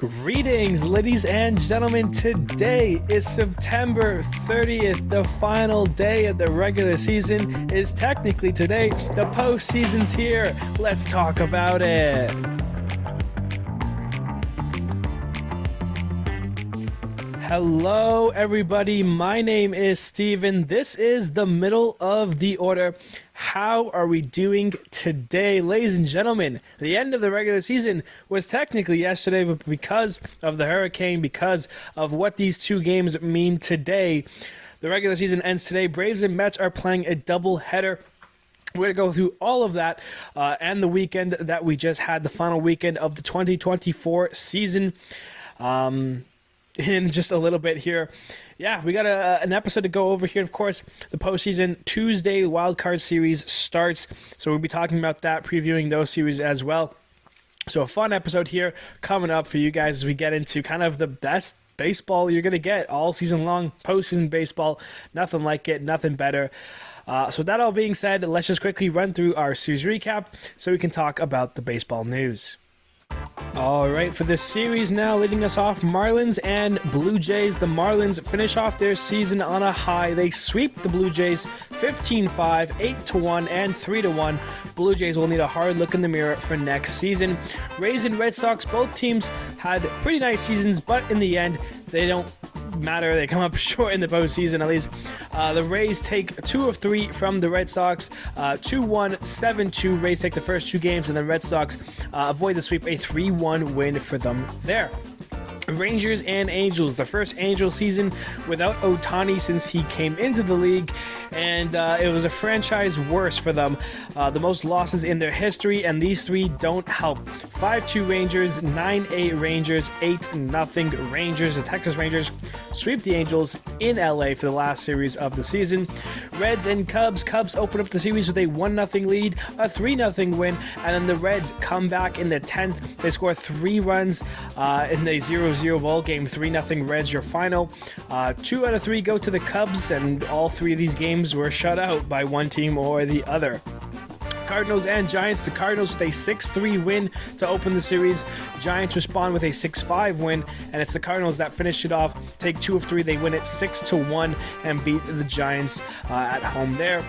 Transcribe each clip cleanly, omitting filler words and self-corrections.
Greetings, ladies and gentlemen. Today is September 30th. The final day of the regular season is technically today. The postseason's here. Let's talk about it. Hello, everybody. My name is Steven. This is the middle of the order. How are we doing today? Ladies and gentlemen, the end of the regular season was technically yesterday, but because of the hurricane, because of what these two games mean today, the regular season ends today. Braves and Mets are playing a doubleheader. We're going to go through all of that and the weekend that we just had, the final weekend of the 2024 season. In just a little bit here. Yeah, we got an episode to go over here. Of course, the postseason Tuesday Wildcard series starts, so we'll be talking about that, previewing those series as well. So a fun episode here coming up for you guys as we get into kind of the best baseball you're going to get all season long. Postseason baseball, nothing like it, nothing better. So with that all being said, let's just quickly run through our series recap so we can talk about the baseball news. All right, for this series now, leading us off, Marlins and Blue Jays. The Marlins finish off their season on a high. They sweep the Blue Jays 15-5, 8-1, and 3-1. Blue Jays will need a hard look in the mirror for next season. Rays and Red Sox, both teams had pretty nice seasons, but in the end, they don't matter. They come up short in the postseason, at least. The Rays take 2 of 3 from the Red Sox, 2-1, 7-2. Rays take the first 2 games, and then Red Sox avoid the sweep, a 3-1 win for them there. Rangers and Angels, the first Angel season without Ohtani since he came into the league, and it was a franchise worst for them. The most losses in their history, and these three don't help. 5-2 Rangers, 9-8 Rangers, 8-0 Rangers. The Texas Rangers sweep the Angels in LA for the last series of the season. Reds and Cubs. Cubs open up the series with a 1-0 lead, a 3-0 win, and then the Reds come back in the 10th. They score 3 runs in the 0-0 ball game. 3-0 Reds your final. 2 out of 3 go to the Cubs, and all 3 of these games were shut out by one team or the other. Cardinals and Giants. The Cardinals with a 6-3 win to open the series. Giants respond with a 6-5 win, and it's the Cardinals that finish it off. Take 2 of 3. They win it 6-1 and beat the Giants at home there.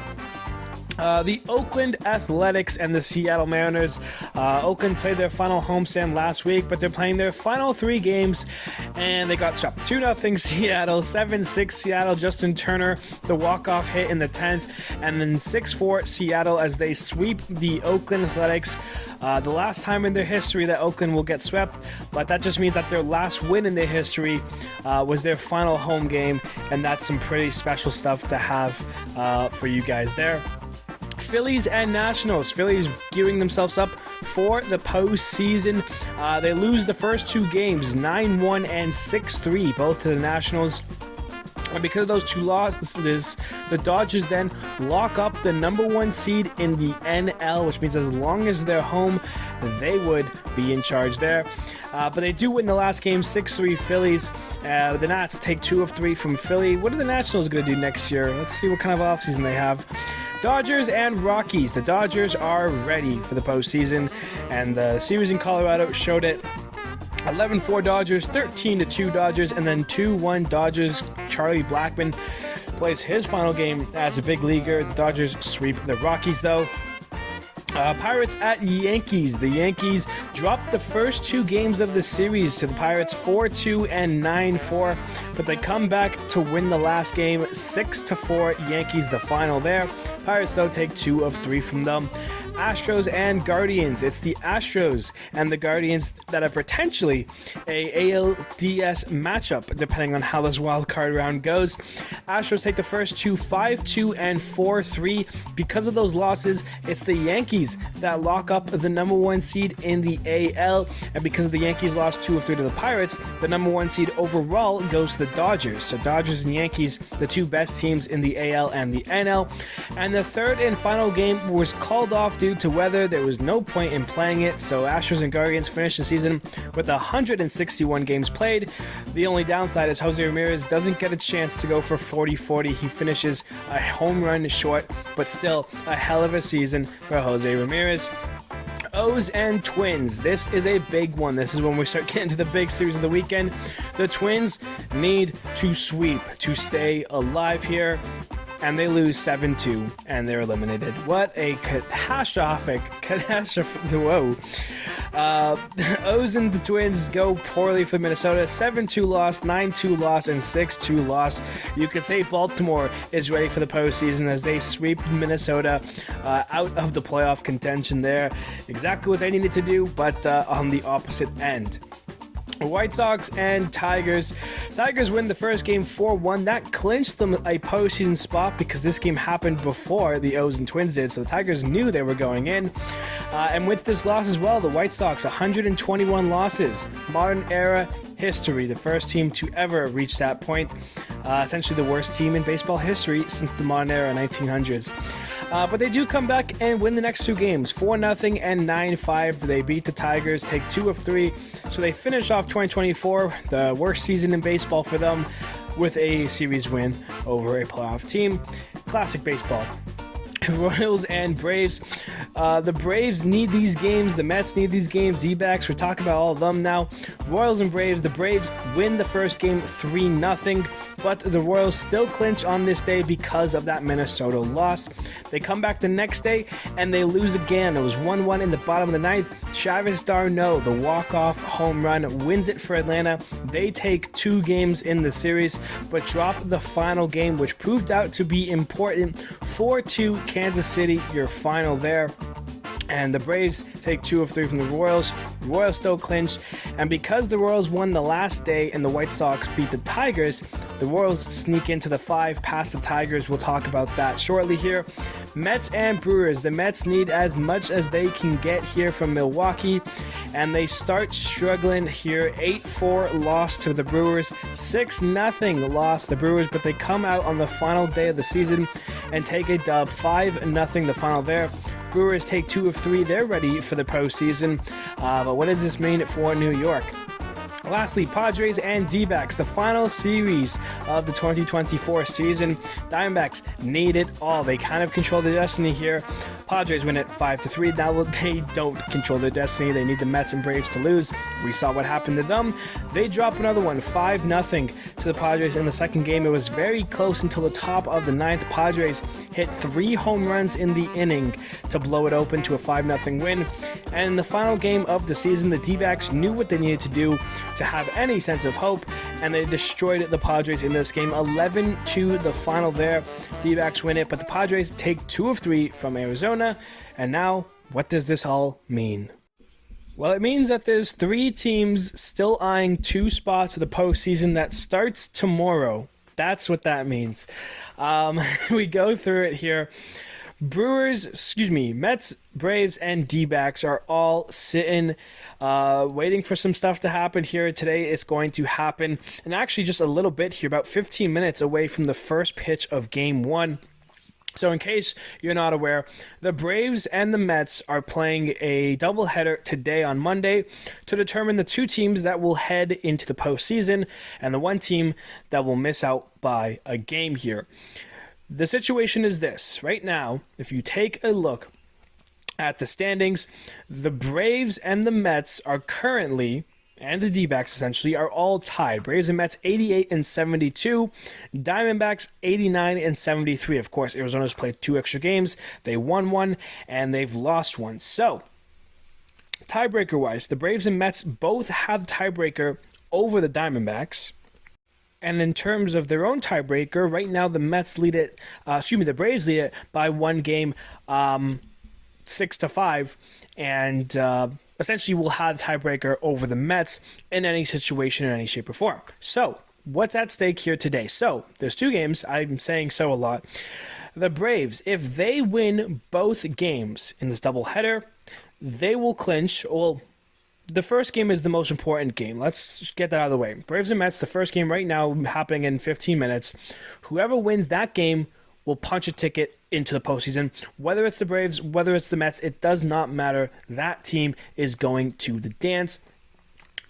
The Oakland Athletics and the Seattle Mariners. Oakland played their final homestand last week, but they're playing their final 3 games, and they got swept. 2-0 Seattle, 7-6 Seattle, Justin Turner, the walk-off hit in the 10th, and then 6-4 Seattle as they sweep the Oakland Athletics. The last time in their history that Oakland will get swept, but that just means that their last win in their history was their final home game, and that's some pretty special stuff to have for you guys there. Phillies and Nationals. Phillies gearing themselves up for the postseason. They lose the first 2 games, 9-1 and 6-3, both to the Nationals. And because of those 2 losses, the Dodgers then lock up the number 1 seed in the NL, which means as long as they're home, they would be in charge there. But they do win the last game, 6-3 Phillies. The Nats take 2 of 3 from Philly. What are the Nationals going to do next year? Let's see what kind of offseason they have. Dodgers and Rockies. The Dodgers are ready for the postseason, and the series in Colorado showed it. 11-4 Dodgers, 13-2 Dodgers, and then 2-1 Dodgers. Charlie Blackmon plays his final game as a big leaguer. The Dodgers sweep the Rockies, though. Pirates at Yankees. The Yankees dropped the first 2 games of the series to the Pirates, 4-2 and 9-4, but they come back to win the last game, 6-4 Yankees, the final there. Pirates, though, take 2 of 3 from them. Astros and Guardians. It's the Astros and the Guardians that are potentially a ALDS matchup, depending on how this wild card round goes. Astros take the first 2, 5-2 and 4-3. Because of those losses, it's the Yankees that lock up the number 1 seed in the AL, and because of the Yankees lost 2 of 3 to the Pirates, the number 1 seed overall goes to the Dodgers. So Dodgers and Yankees, the 2 best teams in the AL and the NL. And the third and final game was called off due to weather. There was no point in playing it, so Astros and Guardians finished the season with 161 games played. The only downside is Jose Ramirez doesn't get a chance to go for 40-40. He finishes a home run short, but still a hell of a season for Jose Ramirez. O's and Twins. This is a big one. This is when we start getting to the big series of the weekend. The Twins need to sweep to stay alive here, and they lose 7-2, and they're eliminated. What a catastrophe. Whoa. O's and the Twins go poorly for Minnesota. 7-2 loss, 9-2 loss, and 6-2 loss. You could say Baltimore is ready for the postseason as they sweep Minnesota out of the playoff contention there. Exactly what they needed to do, but on the opposite end. White Sox and Tigers. Tigers win the first game 4-1. That clinched them a postseason spot because this game happened before the O's and Twins did, so the Tigers knew they were going in. And with this loss as well, the White Sox, 121 losses. Modern era history, the first team to ever reach that point. Essentially the worst team in baseball history since the modern era 1900s. But they do come back and win the next two games, 4-0 and 9-5. They beat the Tigers, take 2 of 3. So they finish off 2024, the worst season in baseball for them, with a series win over a playoff team. Classic baseball. Royals and Braves. The Braves need these games. The Mets need these games. D-backs, we're talking about all of them now. Royals and Braves. The Braves win the first game 3-0, but the Royals still clinch on this day because of that Minnesota loss. They come back the next day and they lose again. It was 1-1 in the bottom of the ninth. Travis d'Arnaud, the walk-off home run, wins it for Atlanta. They take 2 games in the series, but drop the final game, which proved out to be important. 4-2 Kansas City, your final there. And the Braves take 2 of 3 from the Royals. The Royals still clinch. And because the Royals won the last day and the White Sox beat the Tigers, the Royals sneak into the 5 past the Tigers. We'll talk about that shortly here. Mets and Brewers. The Mets need as much as they can get here from Milwaukee. And they start struggling here. 8-4 loss to the Brewers. 6-0 loss to the Brewers. But they come out on the final day of the season and take a dub. 5-0 the final there. Brewers take 2 of 3. They're ready for the postseason. But what does this mean for New York? Lastly, Padres and D-backs, the final series of the 2024 season. Diamondbacks need it all. They kind of control their destiny here. Padres win it 5-3. Now they don't control their destiny. They need the Mets and Braves to lose. We saw what happened to them. They drop another one, 5-0 to the Padres in the second game. It was very close until the top of the ninth. Padres hit 3 home runs in the inning to blow it open to a 5-0 win. And in the final game of the season, the D-backs knew what they needed to do to have any sense of hope, and they destroyed the Padres in this game. 11-2 the final there. D-backs win it, but the Padres take 2 of 3 from Arizona. And now, what does this all mean? Well, it means that there's 3 teams still eyeing 2 spots of the postseason that starts tomorrow. That's what that means. We go through it here. Mets, Braves, and D-backs are all sitting, waiting for some stuff to happen here. Today it's going to happen, and actually just a little bit here, about 15 minutes away from the first pitch of Game 1. So in case you're not aware, the Braves and the Mets are playing a doubleheader today on Monday to determine the 2 teams that will head into the postseason and the 1 team that will miss out by a game here. The situation is this. Right now, if you take a look at the standings, the Braves and the Mets are currently, and the D-backs essentially, are all tied. Braves and Mets 88 and 72, Diamondbacks 89 and 73. Of course, Arizona's played 2 extra games. They won 1 and they've lost 1. So, tiebreaker-wise, the Braves and Mets both have the tiebreaker over the Diamondbacks. And in terms of their own tiebreaker, right now the Braves lead it by 1 game, 6-5, and essentially will have the tiebreaker over the Mets in any situation, in any shape or form. So, what's at stake here today? So, there's 2 games. I'm saying so a lot. The Braves, if they win both games in this doubleheader, they will clinch. Well, the first game is the most important game. Let's get that out of the way. Braves and Mets, the first game right now happening in 15 minutes. Whoever wins that game will punch a ticket into the postseason. Whether it's the Braves, whether it's the Mets, it does not matter. That team is going to the dance.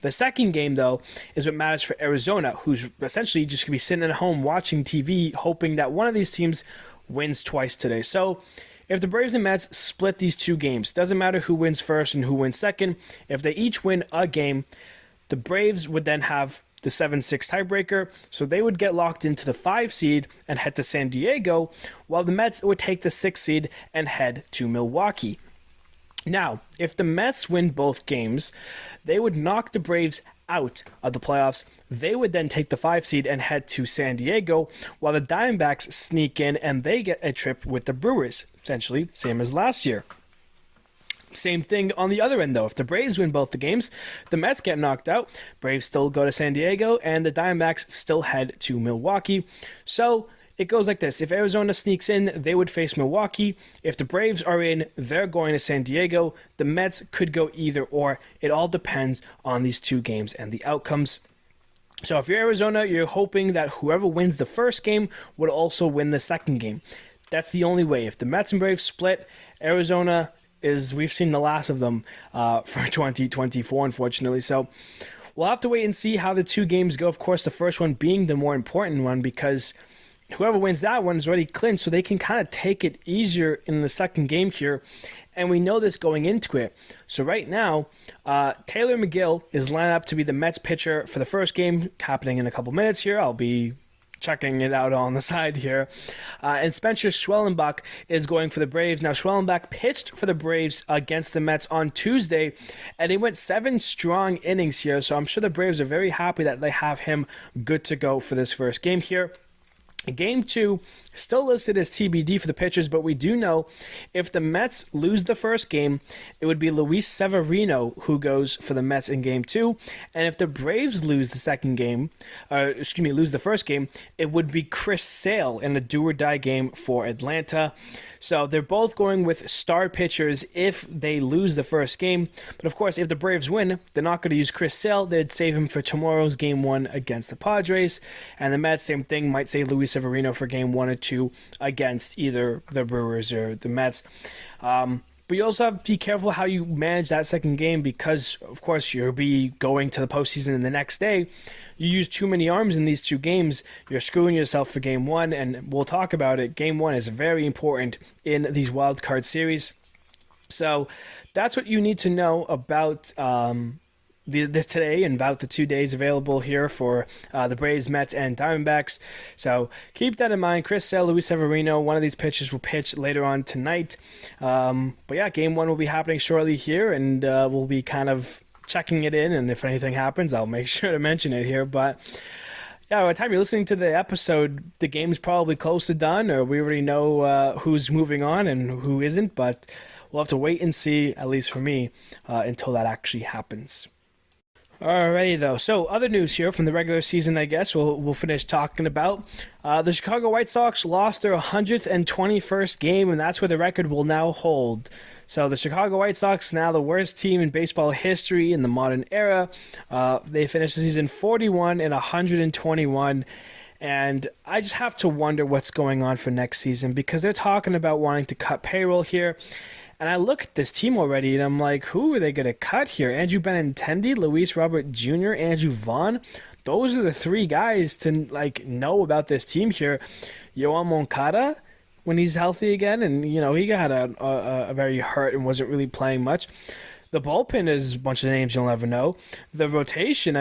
The second game, though, is what matters for Arizona, who's essentially just going to be sitting at home watching TV, hoping that one of these teams wins twice today. So if the Braves and Mets split these two games, doesn't matter who wins first and who wins second, if they each win a game, the Braves would then have the 7-6 tiebreaker, so they would get locked into the 5 seed and head to San Diego, while the Mets would take the 6 seed and head to Milwaukee. Now, if the Mets win both games, they would knock the Braves out of the playoffs. They would then take the 5 seed and head to San Diego, while the Diamondbacks sneak in and they get a trip with the Brewers, essentially same as last year. Same thing on the other end, though. If the Braves win both the games, the Mets get knocked out. Braves still go to San Diego, and the Diamondbacks still head to Milwaukee. So it goes like this. If Arizona sneaks in, they would face Milwaukee. If the Braves are in, they're going to San Diego. The Mets could go either or. It all depends on these two games and the outcomes. So if you're Arizona, you're hoping that whoever wins the first game would also win the second game. That's the only way. If the Mets and Braves split, Arizona we've seen the last of them for 2024, unfortunately. So we'll have to wait and see how the two games go. Of course, the first one being the more important one, because whoever wins that one is already clinched, so they can kind of take it easier in the second game here. And we know this going into it. So right now, Taylor McGill is lined up to be the Mets pitcher for the first game, happening in a couple minutes here. I'll be checking it out on the side here. And Spencer Schwellenbach is going for the Braves. Now, Schwellenbach pitched for the Braves against the Mets on Tuesday, and he went 7 strong innings here. So I'm sure the Braves are very happy that they have him good to go for this first game here. Game 2, still listed as TBD for the pitchers, but we do know if the Mets lose the first game, it would be Luis Severino who goes for the Mets in Game 2. And if the Braves lose the lose the first game, it would be Chris Sale in a do-or-die game for Atlanta. So they're both going with star pitchers if they lose the first game. But of course, if the Braves win, they're not going to use Chris Sale. They'd save him for tomorrow's Game 1 against the Padres. And the Mets, same thing, might say Luis Severino for Game 1 or 2 against either the Brewers or the Mets. But you also have to be careful how you manage that second game because, of course, you'll be going to the postseason the next day. You use too many arms in these two games, you're screwing yourself for Game 1, and we'll talk about it. Game 1 is very important in these wildcard series. So that's what you need to know about this today and about the 2 days available here for the Braves, Mets, and Diamondbacks. So keep that in mind. Chris Sale, Luis Severino, one of these pitchers will pitch later on tonight. But yeah, Game 1 will be happening shortly here, and we'll be kind of checking it in, and if anything happens, I'll make sure to mention it here. But yeah, by the time you're listening to the episode, the game's probably close to done, or we already know who's moving on and who isn't, but we'll have to wait and see, at least for me, until that actually happens. Alrighty, though. So, other news here from the regular season, I guess, we'll finish talking about. The Chicago White Sox lost their 121st game, and that's where the record will now hold. So, the Chicago White Sox, now the worst team in baseball history in the modern era. They finished the season 41 and 121. And I just have to wonder what's going on for next season, because they're talking about wanting to cut payroll here. And I look at this team already, and I'm like, who are they going to cut here? Andrew Benintendi, Luis Robert Jr., Andrew Vaughn. Those are the three guys to know about this team here. Yoan Moncada, when he's healthy again, and he got a very hurt and wasn't really playing much. The bullpen is a bunch of names you'll never know. The rotation,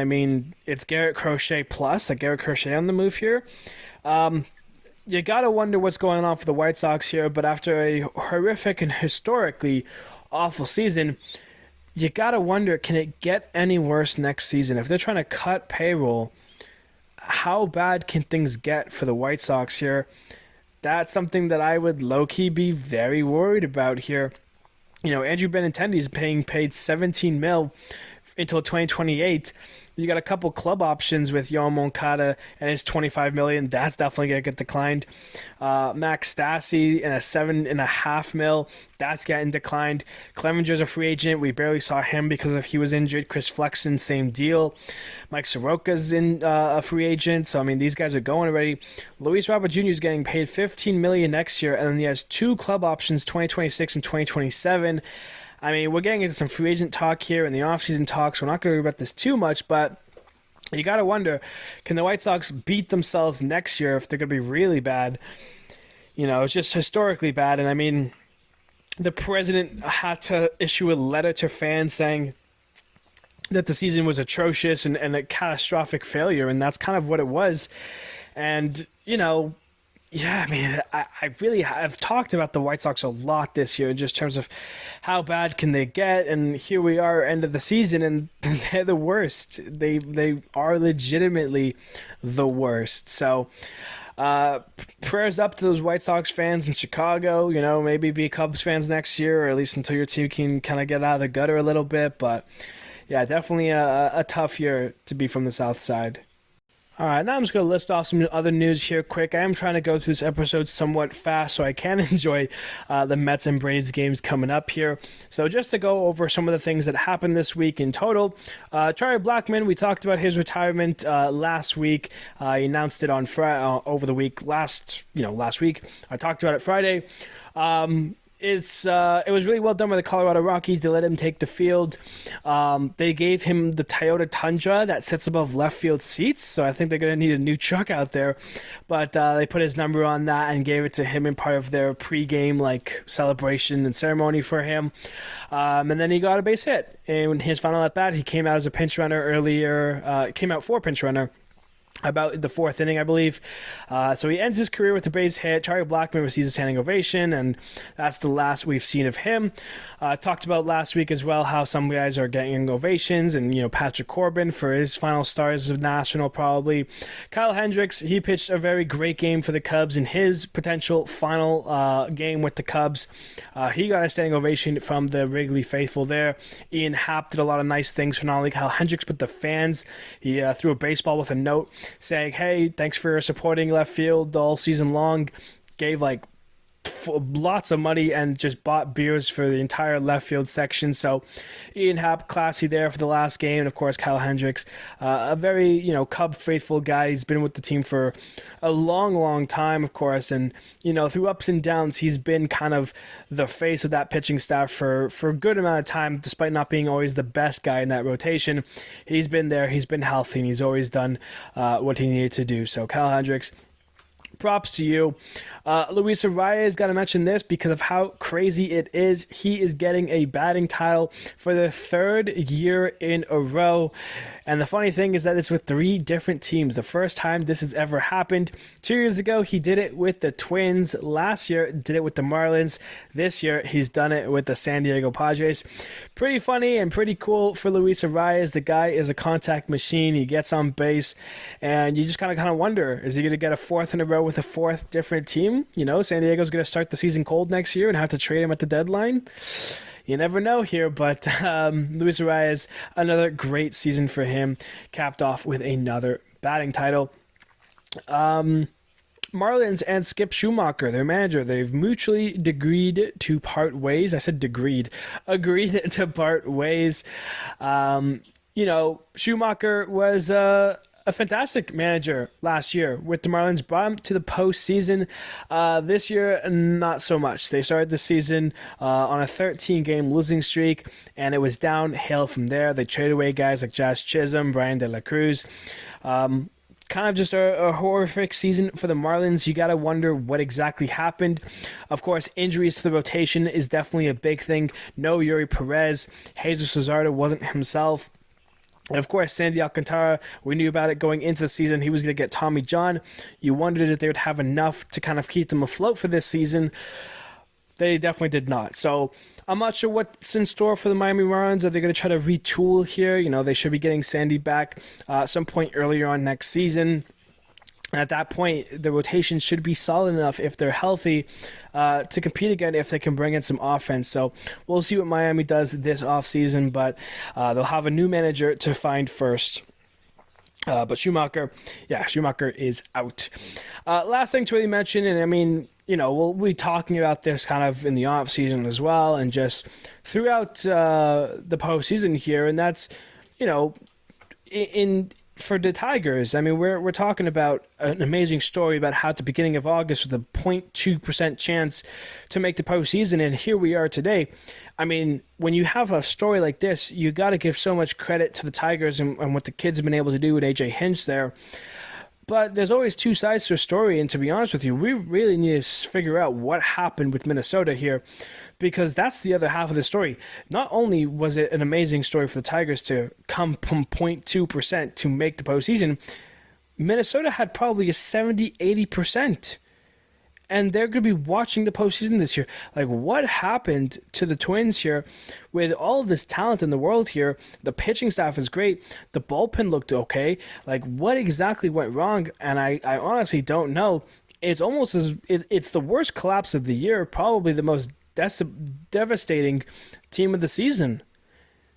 it's Garrett Crochet plus, Garrett Crochet on the move here. You got to wonder what's going on for the White Sox here, but after a horrific and historically awful season, you got to wonder, can it get any worse next season? If they're trying to cut payroll, how bad can things get for the White Sox here? That's something that I would low-key be very worried about here. Andrew Benintendi is paid $17 million until 2028. You got a couple club options with Yoan Moncada and his $25 million. That's definitely going to get declined. Max Stassi and a $7.5 million. That's getting declined. Clevenger's a free agent. We barely saw him because he was injured. Chris Flexen, same deal. Mike Soroka's in a free agent. So, these guys are going already. Luis Robert Jr. is getting paid $15 million next year, and then he has 2 club options, 2026 and 2027. We're getting into some free agent talk here in the offseason talk, so we're not going to worry about this too much, but you got to wonder, can the White Sox beat themselves next year if they're going to be really bad? It's just historically bad, and the president had to issue a letter to fans saying that the season was atrocious and a catastrophic failure, and that's kind of what it was. And, yeah, I mean, I really have talked about the White Sox a lot this year, just in terms of how bad can they get, and here we are, end of the season, and they're the worst. They are legitimately the worst. So, prayers up to those White Sox fans in Chicago. Maybe be Cubs fans next year, or at least until your team can kind of get out of the gutter a little bit. But yeah, definitely a tough year to be from the South Side. All right, now I'm just going to list off some other news here quick. I am trying to go through this episode somewhat fast so I can enjoy the Mets and Braves games coming up here. So just to go over some of the things that happened this week in total. Charlie Blackmon, we talked about his retirement last week. He announced it on over the week last week. I talked about it Friday. It was really well done by the Colorado Rockies. They let him take the field. They gave him the Toyota Tundra that sits above left field seats, so I think they're going to need a new truck out there. But they put his number on that and gave it to him in part of their pregame celebration and ceremony for him. And then he got a base hit. And in his final at bat, he came out as a pinch runner earlier. Came out for a pinch runner about the fourth inning, I believe. So he ends his career with a base hit. Charlie Blackmon receives a standing ovation, and that's the last we've seen of him. Talked about last week as well how some guys are getting ovations, and Patrick Corbin for his final stars of National probably. Kyle Hendricks, he pitched a very great game for the Cubs in his potential final game with the Cubs. He got a standing ovation from the Wrigley faithful there. Ian Happ did a lot of nice things for not only Kyle Hendricks but the fans. He threw a baseball with a note saying, "Hey, thanks for supporting left field all season long." Gave lots of money and just bought beers for the entire left field section. So Ian Happ, classy there for the last game. And of course, Kyle Hendricks, a very, Cub faithful guy. He's been with the team for a long, long time, of course. And, through ups and downs, he's been kind of the face of that pitching staff for a good amount of time, despite not being always the best guy in that rotation. He's been there, he's been healthy, and he's always done what he needed to do. So Kyle Hendricks, props to you. Luis Arraez, got to mention this because of how crazy it is. He is getting a batting title for the third year in a row. And the funny thing is that it's with 3 different teams. The first time this has ever happened. 2 years ago, he did it with the Twins. Last year, did it with the Marlins. This year, he's done it with the San Diego Padres. Pretty funny and pretty cool for Luis Arraez. The guy is a contact machine. He gets on base. And you just kind of wonder, is he going to get a 4th in a row with a 4th different team? San Diego's going to start the season cold next year and have to trade him at the deadline. You never know here, but Luis Arraez, another great season for him, capped off with another batting title. Marlins and Skip Schumaker, their manager, they've mutually agreed to part ways. I said agreed to part ways. Schumaker was a fantastic manager last year with the Marlins, brought him to the postseason. This year, not so much. They started the season on a 13-game losing streak, and it was downhill from there. They traded away guys like Jazz Chisholm, Brian De La Cruz. Kind of just a horrific season for the Marlins. You got to wonder what exactly happened. Of course, injuries to the rotation is definitely a big thing. No Yuri Perez. Jesus Luzardo wasn't himself. And of course, Sandy Alcantara, we knew about it going into the season. He was going to get Tommy John. You wondered if they would have enough to kind of keep them afloat for this season. They definitely did not. So I'm not sure what's in store for the Miami Marlins. Are they going to try to retool here? They should be getting Sandy back some point earlier on next season. And at that point, the rotation should be solid enough if they're healthy to compete again if they can bring in some offense. So we'll see what Miami does this offseason, but they'll have a new manager to find first. But Schumaker is out. Last thing to really mention, and I mean, we'll be talking about this kind of in the offseason as well and just throughout the postseason here, and that's, for the Tigers, I mean, we're talking about an amazing story about how at the beginning of August with a 0.2% chance to make the postseason, and here we are today. I mean, when you have a story like this, you got to give so much credit to the Tigers and what the kids have been able to do with AJ Hinch there. But there's always two sides to a story, and to be honest with you, we really need to figure out what happened with Minnesota here, because that's the other half of the story. Not only was it an amazing story for the Tigers to come from 0.2% to make the postseason, Minnesota had probably a 70-80%. And they're going to be watching the postseason this year. Like, what happened to the Twins here with all of this talent in the world here? The pitching staff is great. The bullpen looked okay. Like, what exactly went wrong? And I honestly don't know. It's almost as it's the worst collapse of the year, probably the most devastating team of the season.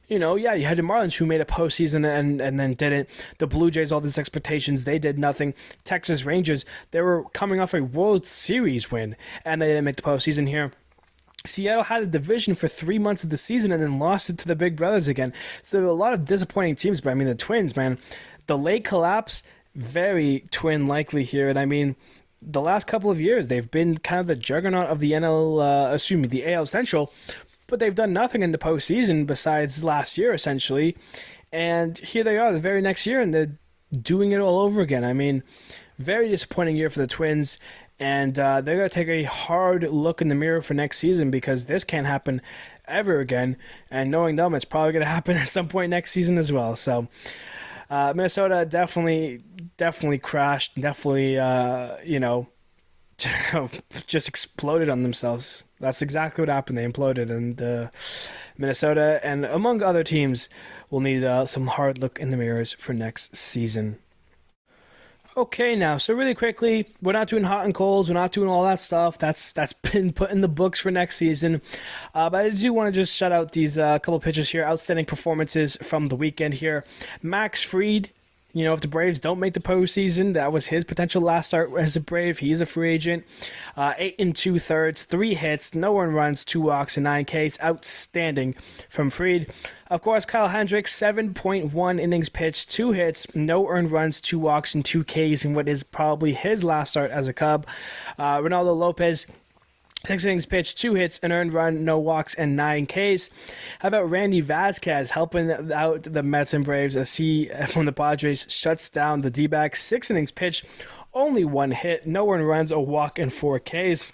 You know, yeah, you had the Marlins who made a postseason and then didn't. The Blue Jays, all these expectations, they did nothing. Texas Rangers, they were coming off a World Series win, and they didn't make the postseason here. Seattle had a division for 3 months of the season and then lost it to the Big Brothers again. So there were a lot of disappointing teams, but I mean, the Twins, man, the late collapse, very Twin likely here. And I mean, the last couple of years, they've been kind of the juggernaut of the the AL Central, but they've done nothing in the postseason besides last year, essentially. And here they are the very next year, and they're doing it all over again. I mean, very disappointing year for the Twins. And they're going to take a hard look in the mirror for next season, because this can't happen ever again. And knowing them, it's probably going to happen at some point next season as well. So Minnesota definitely crashed, definitely, just exploded on themselves. That's exactly what happened. They imploded, and Minnesota and among other teams will need some hard look in the mirrors for next season. Okay, now, so really quickly, we're not doing hot and colds, we're not doing all that stuff. That's been put in the books for next season. But I do want to just shout out these couple pitchers here, outstanding performances from the weekend here. Max Fried. You know, if the Braves don't make the postseason, that was his potential last start as a Brave. He's a free agent. 8 2/3, 3 hits, no earned runs, 2 walks, and 9 Ks. Outstanding from Fried. Of course, Kyle Hendricks, 7.1 innings pitched, 2 hits, no earned runs, 2 walks, and 2 Ks in what is probably his last start as a Cub. Ronaldo Lopez, 6 innings pitched, 2 hits, an earned run, no walks, and 9 Ks. How about Randy Vasquez helping out the Mets and Braves as he, from the Padres, shuts down the D-backs? 6 innings pitched, only 1 hit, no earned runs, a walk, and 4 Ks.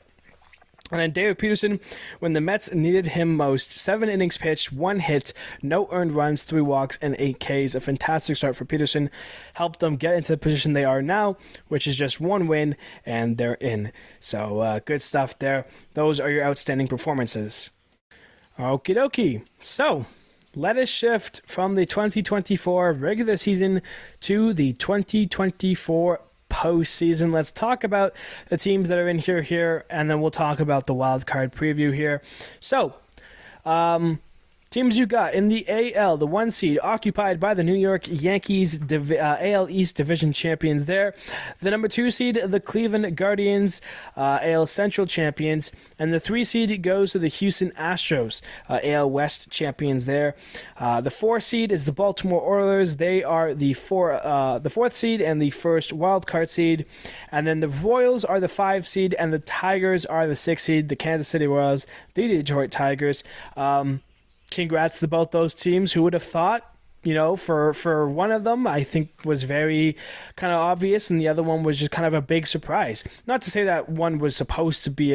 And then David Peterson, when the Mets needed him most, 7 innings pitched, 1 hit, no earned runs, 3 walks, and 8 Ks. A fantastic start for Peterson. Helped them get into the position they are now, which is just 1 win, and they're in. So good stuff there. Those are your outstanding performances. Okie dokie. So let us shift from the 2024 regular season to the 2024 postseason. Let's talk about the teams that are in here, and then we'll talk about the wild card preview here. So, teams you got in the AL, the 1 seed occupied by the New York Yankees, AL East Division champions there. The number 2 seed, the Cleveland Guardians, AL Central champions. And the 3 seed goes to the Houston Astros, AL West champions there. The 4 seed is the Baltimore Orioles. They are the 4th seed and the first wild card seed. And then the Royals are the 5 seed, and the Tigers are the 6 seed, the Kansas City Royals, the Detroit Tigers. Congrats to both those teams. Who would have thought? You know, for one of them, I think was very kind of obvious, and the other one was just kind of a big surprise. Not to say that one was supposed to be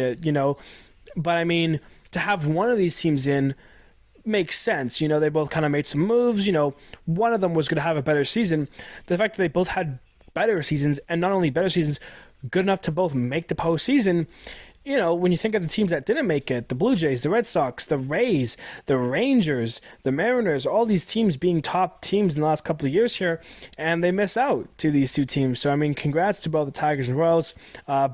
but I mean, to have one of these teams in makes sense. You know, they both kind of made some moves. You know, one of them was going to have a better season. The fact that they both had better seasons, and not only better seasons, good enough to both make the postseason. You know, when you think of the teams that didn't make it, the Blue Jays, the Red Sox, the Rays, the Rangers, the Mariners, all these teams being top teams in the last couple of years here, and they miss out to these 2 teams. So, I mean, congrats to both the Tigers and Royals.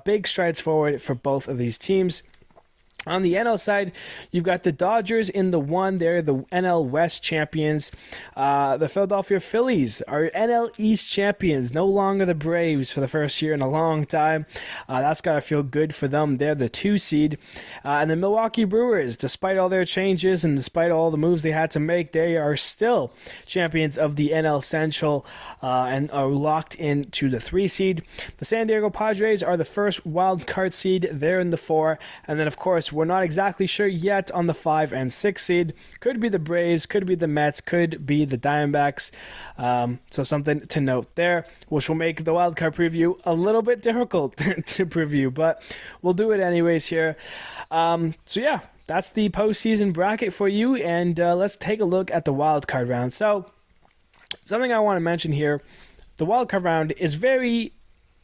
Big strides forward for both of these teams. On the NL side, you've got the Dodgers in the 1. They're the NL West champions. The Philadelphia Phillies are NL East champions. No longer the Braves for the first year in a long time. That's got to feel good for them. They're the 2 seed. And the Milwaukee Brewers, despite all their changes and despite all the moves they had to make, they are still champions of the NL Central and are locked into the 3 seed. The San Diego Padres are the first wild card seed. They're in the 4. And then, of course, Mets. We're not exactly sure yet on the 5 and 6 seed. Could be the Braves, could be the Mets, could be the Diamondbacks. So something to note there, which will make the wildcard preview a little bit difficult to preview, but we'll do it anyways here. That's the postseason bracket for you, and let's take a look at the wildcard round. So something I want to mention here, the wildcard round is very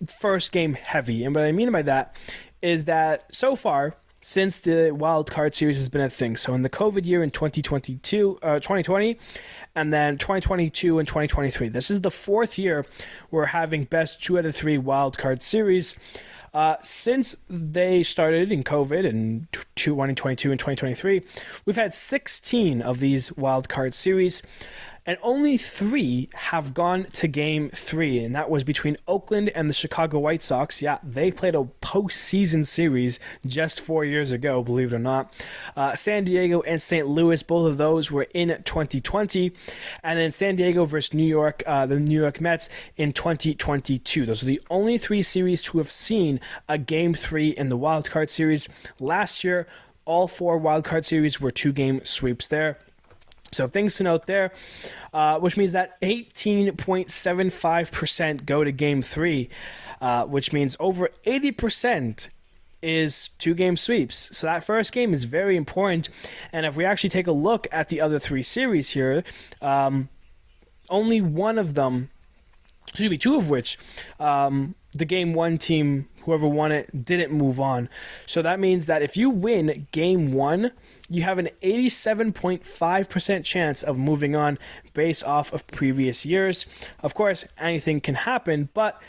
first game heavy, and what I mean by that is that so far, since the wildcard series has been a thing, so in the COVID year in 2020, and then 2022 and 2023, this is the fourth year we're having best 2 out of 3 wildcard series. Since they started in COVID in 2022 and 2023, we've had 16 of these wildcard series, and only 3 have gone to Game 3, and that was between Oakland and the Chicago White Sox. Yeah, they played a postseason series just 4 years ago, believe it or not. San Diego and St. Louis, both of those were in 2020, and then San Diego versus New York, the New York Mets in 2022. Those are the only 3 series to have seen a Game 3 in the wildcard series. Last year, all 4 wildcard series were 2-game sweeps there. So things to note there, which means that 18.75% go to Game 3, which means over 80% is 2-game sweeps. So that first game is very important. And if we actually take a look at the other 3 series here, only one of them, 2 of which, the Game 1 team, whoever won it, didn't move on. So that means that if you win Game 1, you have an 87.5% chance of moving on based off of previous years. Of course, anything can happen, but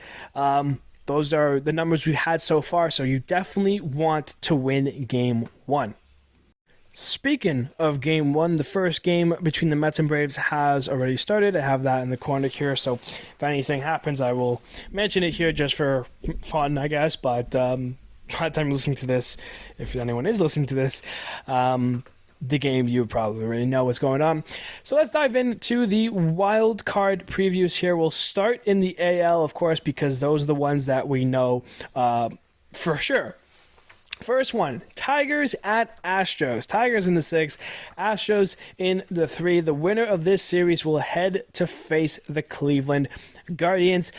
those are the numbers we've had so far, so you definitely want to win Game 1. Speaking of Game 1, the first game between the Mets and Braves has already started. I have that in the corner here, so if anything happens, I will mention it here just for fun, I guess, but by the time you're listening to this, if anyone is listening to this, the game, you probably already know what's going on. So let's dive into the wild card previews here. We'll start in the AL, of course, because those are the ones that we know for sure. First one, Tigers at Astros. Tigers in the 6, Astros in the 3. The winner of this series will head to face the Cleveland Guardians.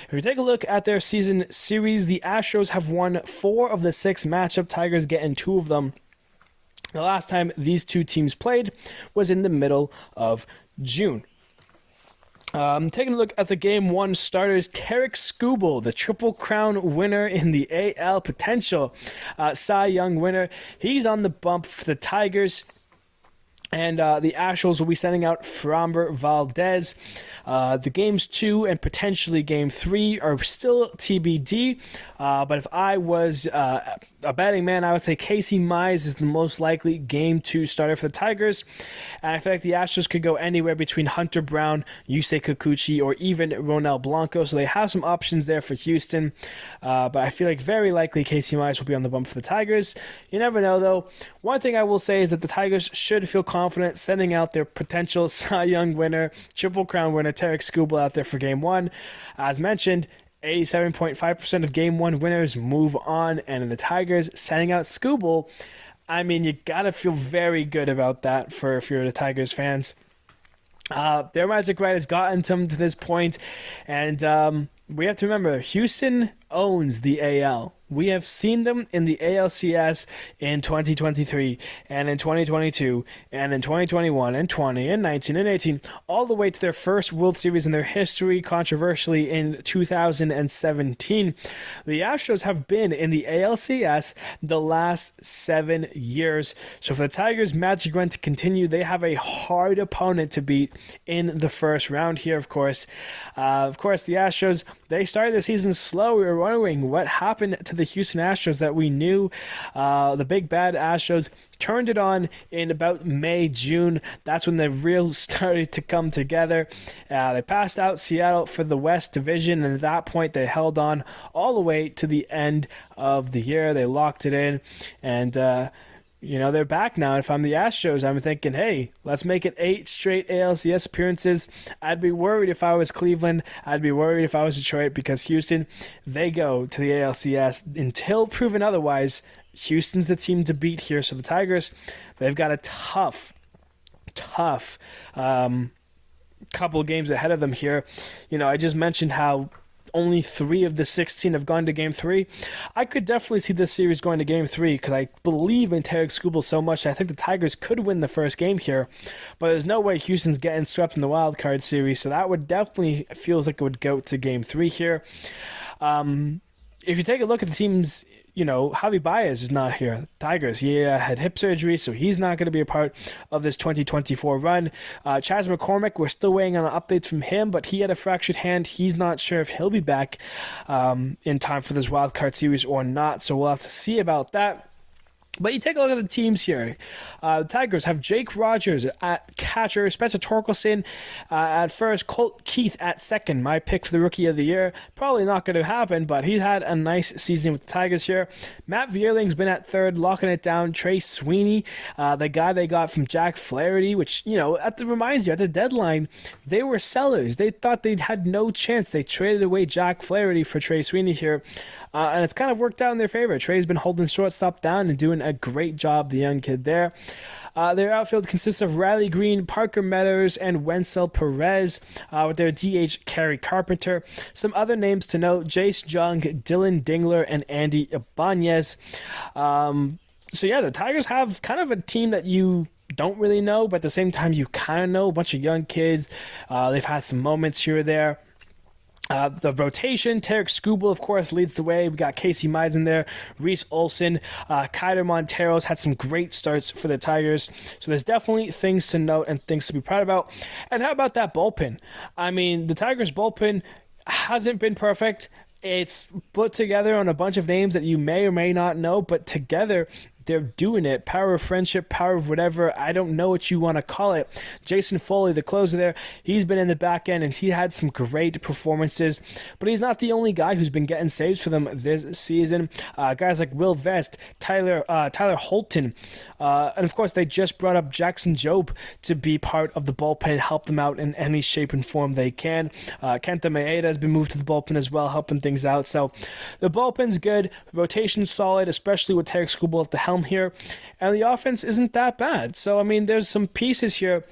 If you take a look at their season series, the Astros have won 4 of the 6 matchup. Tigers getting 2 of them. The last time these 2 teams played was in the middle of June. Taking a look at the Game 1 starters, Tarik Skubal, the Triple Crown winner in the AL potential Cy Young winner. He's on the bump for the Tigers. And the Astros will be sending out Framber Valdez. The Games 2 and potentially Game 3 are still TBD. But if I was a betting man, I would say Casey Mize is the most likely Game 2 starter for the Tigers. And I feel like the Astros could go anywhere between Hunter Brown, Yusei Kikuchi, or even Ronel Blanco. So they have some options there for Houston. But I feel like very likely Casey Mize will be on the bump for the Tigers. You never know, though. One thing I will say is that the Tigers should feel confident sending out their potential Cy Young winner, Triple Crown winner, Tarik Skubal out there for Game 1. As mentioned, 87.5% of Game 1 winners move on, and the Tigers sending out Skubal, I mean, you gotta feel very good about that for if you're the Tigers fans. Their magic right has gotten them to this point, and we have to remember, Houston owns the AL. We have seen them in the ALCS in 2023 and in 2022 and in 2021 and 20 and 19 and 18, all the way to their first World Series in their history, controversially in 2017. The Astros have been in the ALCS the last 7 years. So for the Tigers' magic run to continue, they have a hard opponent to beat in the first round here, of course. The Astros, they started the season slow. We were wondering what happened to the Houston Astros that we knew. The big bad Astros turned it on in about May, June. That's when the reels started to come together. They passed out Seattle for the West Division, and at that point they held on all the way to the end of the year. They locked it in, and they're back now. If I'm the Astros, I'm thinking, hey, let's make it 8 straight ALCS appearances. I'd be worried if I was Cleveland. I'd be worried if I was Detroit, because Houston, they go to the ALCS until proven otherwise. Houston's the team to beat here. So the Tigers, they've got a tough couple games ahead of them here. I just mentioned how only 3 of the 16 have gone to Game 3. I could definitely see this series going to Game 3 because I believe in Tarek Skubal so much. I think the Tigers could win the first game here, but there's no way Houston's getting swept in the wild card series, so that would definitely feels like it would go to Game 3 here. If you take a look at the teams, Javi Baez is not here. Tigers, he had hip surgery, so he's not going to be a part of this 2024 run. Chas McCormick, we're still waiting on updates from him, but he had a fractured hand. He's not sure if he'll be back in time for this wild card series or not, so we'll have to see about that. But you take a look at the teams here. The Tigers have Jake Rogers at catcher, Spencer Torkelson at first, Colt Keith at second. My pick for the Rookie of the Year. Probably not going to happen, but he's had a nice season with the Tigers here. Matt Vierling's been at third, locking it down. Trey Sweeney, the guy they got from Jack Flaherty, which, reminds you, at the deadline, they were sellers. They thought they had no chance. They traded away Jack Flaherty for Trey Sweeney here, and it's kind of worked out in their favor. Trey's been holding shortstop down and doing a great job, the young kid there. Their outfield consists of Riley Green, Parker Meadows, and Wencel Perez, with their DH Kerry Carpenter. Some other names to note: Jace Jung, Dylan Dingler, and Andy Ibanez. The Tigers have kind of a team that you don't really know, but at the same time you kind of know. A bunch of young kids. They've had some moments here or there. The rotation, Tarek Skubal, of course, leads the way. We got Casey Mize in there, Reese Olson, Kyler Montero's had some great starts for the Tigers. So there's definitely things to note and things to be proud about. And how about that bullpen? I mean, the Tigers bullpen hasn't been perfect. It's put together on a bunch of names that you may or may not know, but together they're doing it. Power of friendship, power of whatever. I don't know what you want to call it. Jason Foley, the closer there, he's been in the back end and he had some great performances. But he's not the only guy who's been getting saves for them this season. Guys like Will Vest, Tyler Holton, and of course they just brought up Jackson Jobe to be part of the bullpen, help them out in any shape and form they can. Kenta Maeda has been moved to the bullpen as well, helping things out. So the bullpen's good, rotation's solid, especially with Tarek Skubal at the helm here, and the offense isn't that bad. So, I mean, there's some pieces here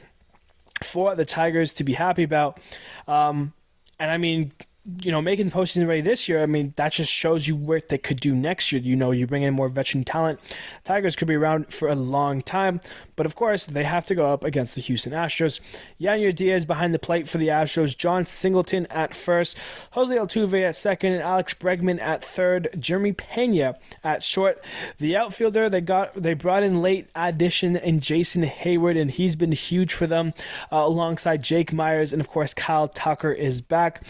for the Tigers to be happy about. And, I mean, making the postseason ready this year, I mean, that just shows you what they could do next year. You bring in more veteran talent. Tigers could be around for a long time, but of course, they have to go up against the Houston Astros. Yanyer Diaz behind the plate for the Astros, John Singleton at first, Jose Altuve at second, and Alex Bregman at third, Jeremy Pena at short. The outfielder they brought in late addition in Jason Hayward, and he's been huge for them, alongside Jake Myers, and of course, Kyle Tucker is back.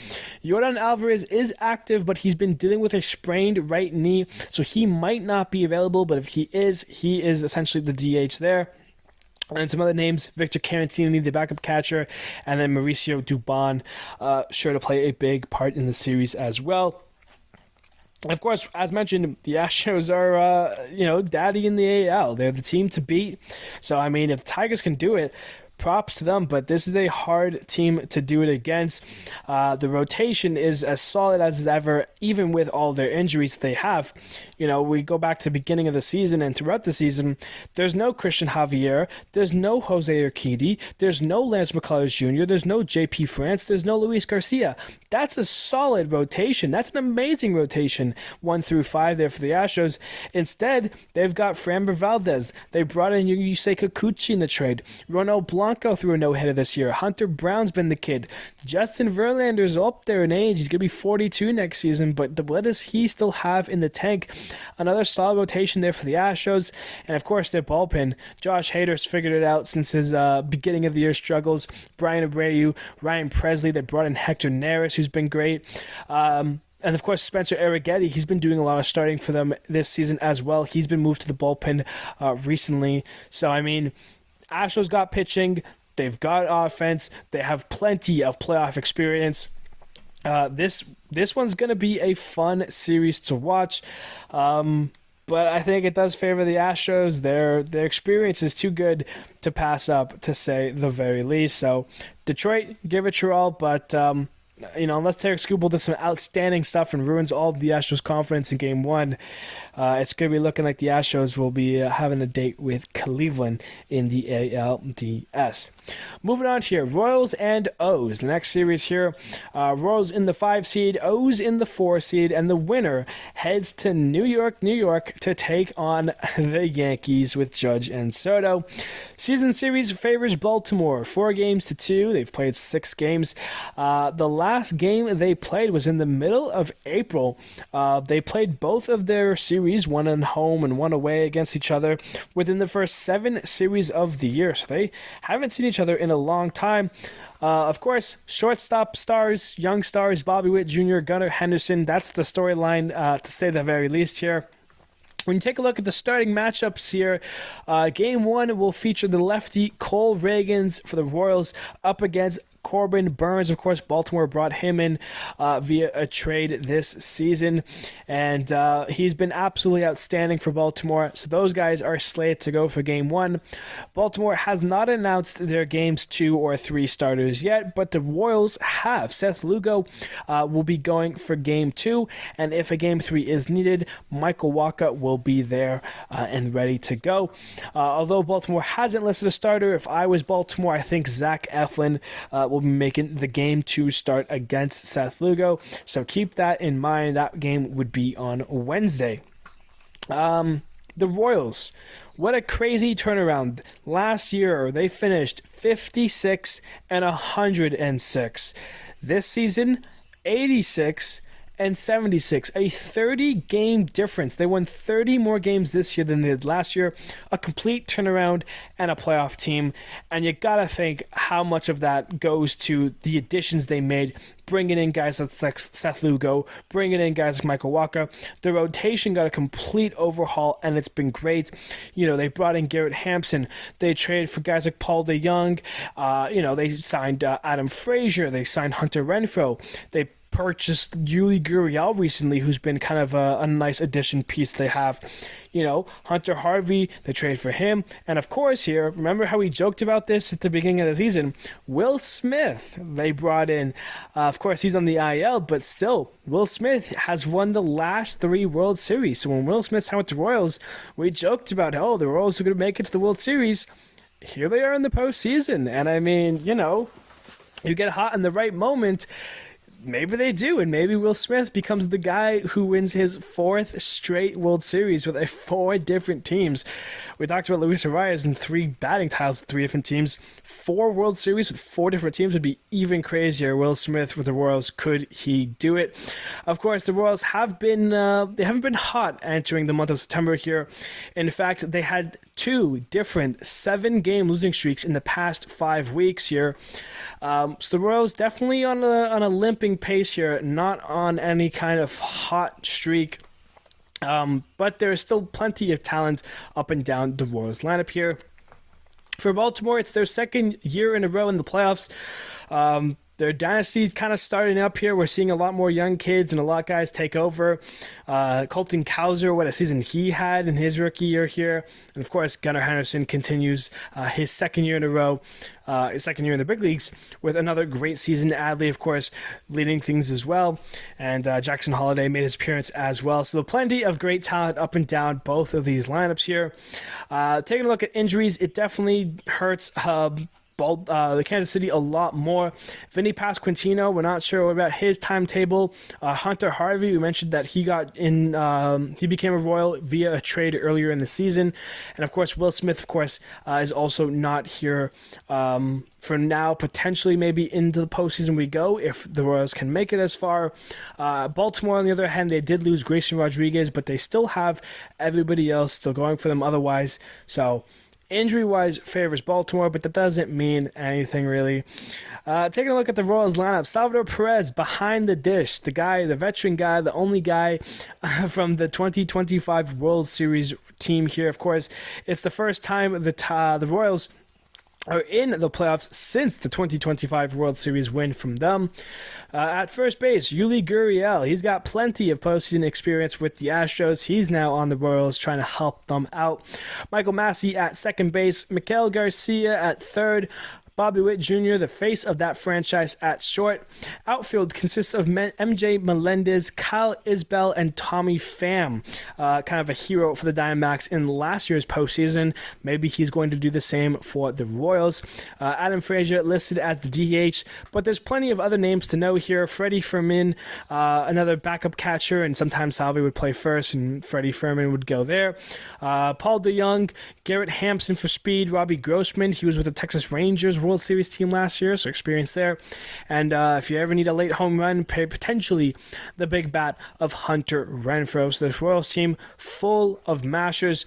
Yordan Alvarez is active, but he's been dealing with a sprained right knee, so he might not be available, but if he is essentially the DH there. And some other names: Victor Carantini, the backup catcher, and then Mauricio Dubon, sure to play a big part in the series as well. And of course, as mentioned, the Astros are, daddy in the AL. They're the team to beat. So, I mean, if the Tigers can do it, props to them, but this is a hard team to do it against. The rotation is as solid as ever, even with all their injuries they have. We go back to the beginning of the season, and throughout the season, there's no Christian Javier, there's no Jose Urquidy, there's no Lance McCullers Jr., there's no JP France, there's no Luis Garcia. That's a solid rotation. That's an amazing rotation, 1 through 5 there for the Astros. Instead, they've got Framber Valdez. They brought in Yusei Kikuchi in the trade. Ronald Blanco threw a no-hitter this year. Hunter Brown's been the kid. Justin Verlander's up there in age. He's going to be 42 next season, but what does he still have in the tank? Another solid rotation there for the Astros. And, of course, their bullpen. Josh Hader's figured it out since his beginning of the year struggles. Brian Abreu, Ryan Presley. They brought in Hector Neris, who's been great. And, of course, Spencer Arrighetti, he's been doing a lot of starting for them this season as well. He's been moved to the bullpen recently. So, I mean, Astros got pitching. They've got offense. They have plenty of playoff experience. This one's going to be a fun series to watch. But I think it does favor the Astros. Their experience is too good to pass up, to say the very least. So, Detroit, give it your all. But unless Tarek Skubal does some outstanding stuff and ruins all of the Astros' confidence in Game 1, it's going to be looking like the Astros will be having a date with Cleveland in the ALDS. Moving on here, Royals and O's. The next series here, Royals in the 5 seed, O's in the 4 seed, and the winner heads to New York, to take on the Yankees with Judge and Soto. Season series favors Baltimore 4-2. They've played 6 games. The last game they played was in the middle of April. They played both of their series, one at home and one away against each other, within the first 7 series of the year. So they haven't seen each other in a long time. Of course, shortstop stars, young stars, Bobby Witt Jr., Gunnar Henderson. That's the storyline, to say the very least here. When you take a look at the starting matchups here, Game 1 will feature the lefty Cole Reagans for the Royals up against Corbin Burns. Of course, Baltimore brought him in via a trade this season, and he's been absolutely outstanding for Baltimore. So those guys are slated to go for Game 1. Baltimore has not announced their Games 2 or 3 starters yet, but the Royals have. Seth Lugo will be going for Game 2, and if a Game 3 is needed, Michael Wacha will be there and ready to go. Although Baltimore hasn't listed a starter, if I was Baltimore, I think Zach Eflin will be making the Game 2 start against Seth Lugo. So keep that in mind. That game would be on Wednesday. The Royals, what a crazy turnaround. Last year, they finished 56 and 106. This season, 86 and 76, a 30-game difference. They won 30 more games this year than they did last year. A complete turnaround and a playoff team. And you gotta think how much of that goes to the additions they made, bringing in guys like Seth Lugo, bringing in guys like Michael Wacha. The rotation got a complete overhaul, and it's been great. They brought in Garrett Hampson. They traded for guys like Paul DeYoung. They signed Adam Frazier. They signed Hunter Renfroe. They purchased Yuli Gurriel recently, who's been kind of a nice addition piece they have. Hunter Harvey, they traded for him. And of course here, remember how we joked about this at the beginning of the season? Will Smith, they brought in. Of course, he's on the IL, but still, Will Smith has won the last 3 World Series. So when Will Smith signed with the Royals, we joked about, the Royals are going to make it to the World Series. Here they are in the postseason. And I mean, you get hot in the right moment. Maybe they do, and maybe Will Smith becomes the guy who wins his 4th straight World Series with 4 different teams. We talked about Luis Arraez and 3 batting titles with 3 different teams. 4 World Series with 4 different teams would be even crazier. Will Smith with the Royals, could he do it? Of course, the Royals have been they haven't been hot entering the month of September here. In fact, they had 2 different 7-game losing streaks in the past 5 weeks here. So the Royals definitely on a limping pace here, not on any kind of hot streak. But there's still plenty of talent up and down the Royals lineup here. For Baltimore, it's their 2nd year in a row in the playoffs. Their dynasty's kind of starting up here. We're seeing a lot more young kids and a lot of guys take over. Colton Cowser, what a season he had in his rookie year here. And of course, Gunnar Henderson continues his 2nd year in a row, his 2nd year in the big leagues with another great season. Adley, of course, leading things as well. And Jackson Holliday made his appearance as well. So plenty of great talent up and down both of these lineups here. Taking a look at injuries, it definitely hurts the Kansas City a lot more. Vinny Pasquantino, we're not sure about his timetable. Hunter Harvey, we mentioned that he became a Royal via a trade earlier in the season. And of course, Will Smith, of course, is also not here for now. Potentially maybe into the postseason we go if the Royals can make it as far. Baltimore, on the other hand, they did lose Grayson Rodriguez, but they still have everybody else still going for them otherwise. So injury-wise favors Baltimore, but that doesn't mean anything really. Taking a look at the Royals lineup, Salvador Perez behind the dish, the veteran guy, the only guy from the 2025 World Series team here. Of course, it's the first time that the Royals are in the playoffs since the 2025 World Series win from them. At first base, Yuli Gurriel. He's got plenty of postseason experience with the Astros. He's now on the Royals trying to help them out. Michael Massey at second base. Miguel Garcia at third. Bobby Witt Jr., the face of that franchise at short. Outfield consists of MJ Melendez, Kyle Isbell, and Tommy Pham. Kind of a hero for the Diamondbacks in last year's postseason. Maybe he's going to do the same for the Royals. Adam Frazier listed as the DH, but there's plenty of other names to know here. Freddie Fermin, another backup catcher, and sometimes Salvi would play first, and Freddie Fermin would go there. Paul DeYoung, Garrett Hampson for speed, Robbie Grossman, he was with the Texas Rangers World Series team last year, so experience there. And if you ever need a late home run, potentially the big bat of Hunter Renfroe. So this Royals team full of mashers.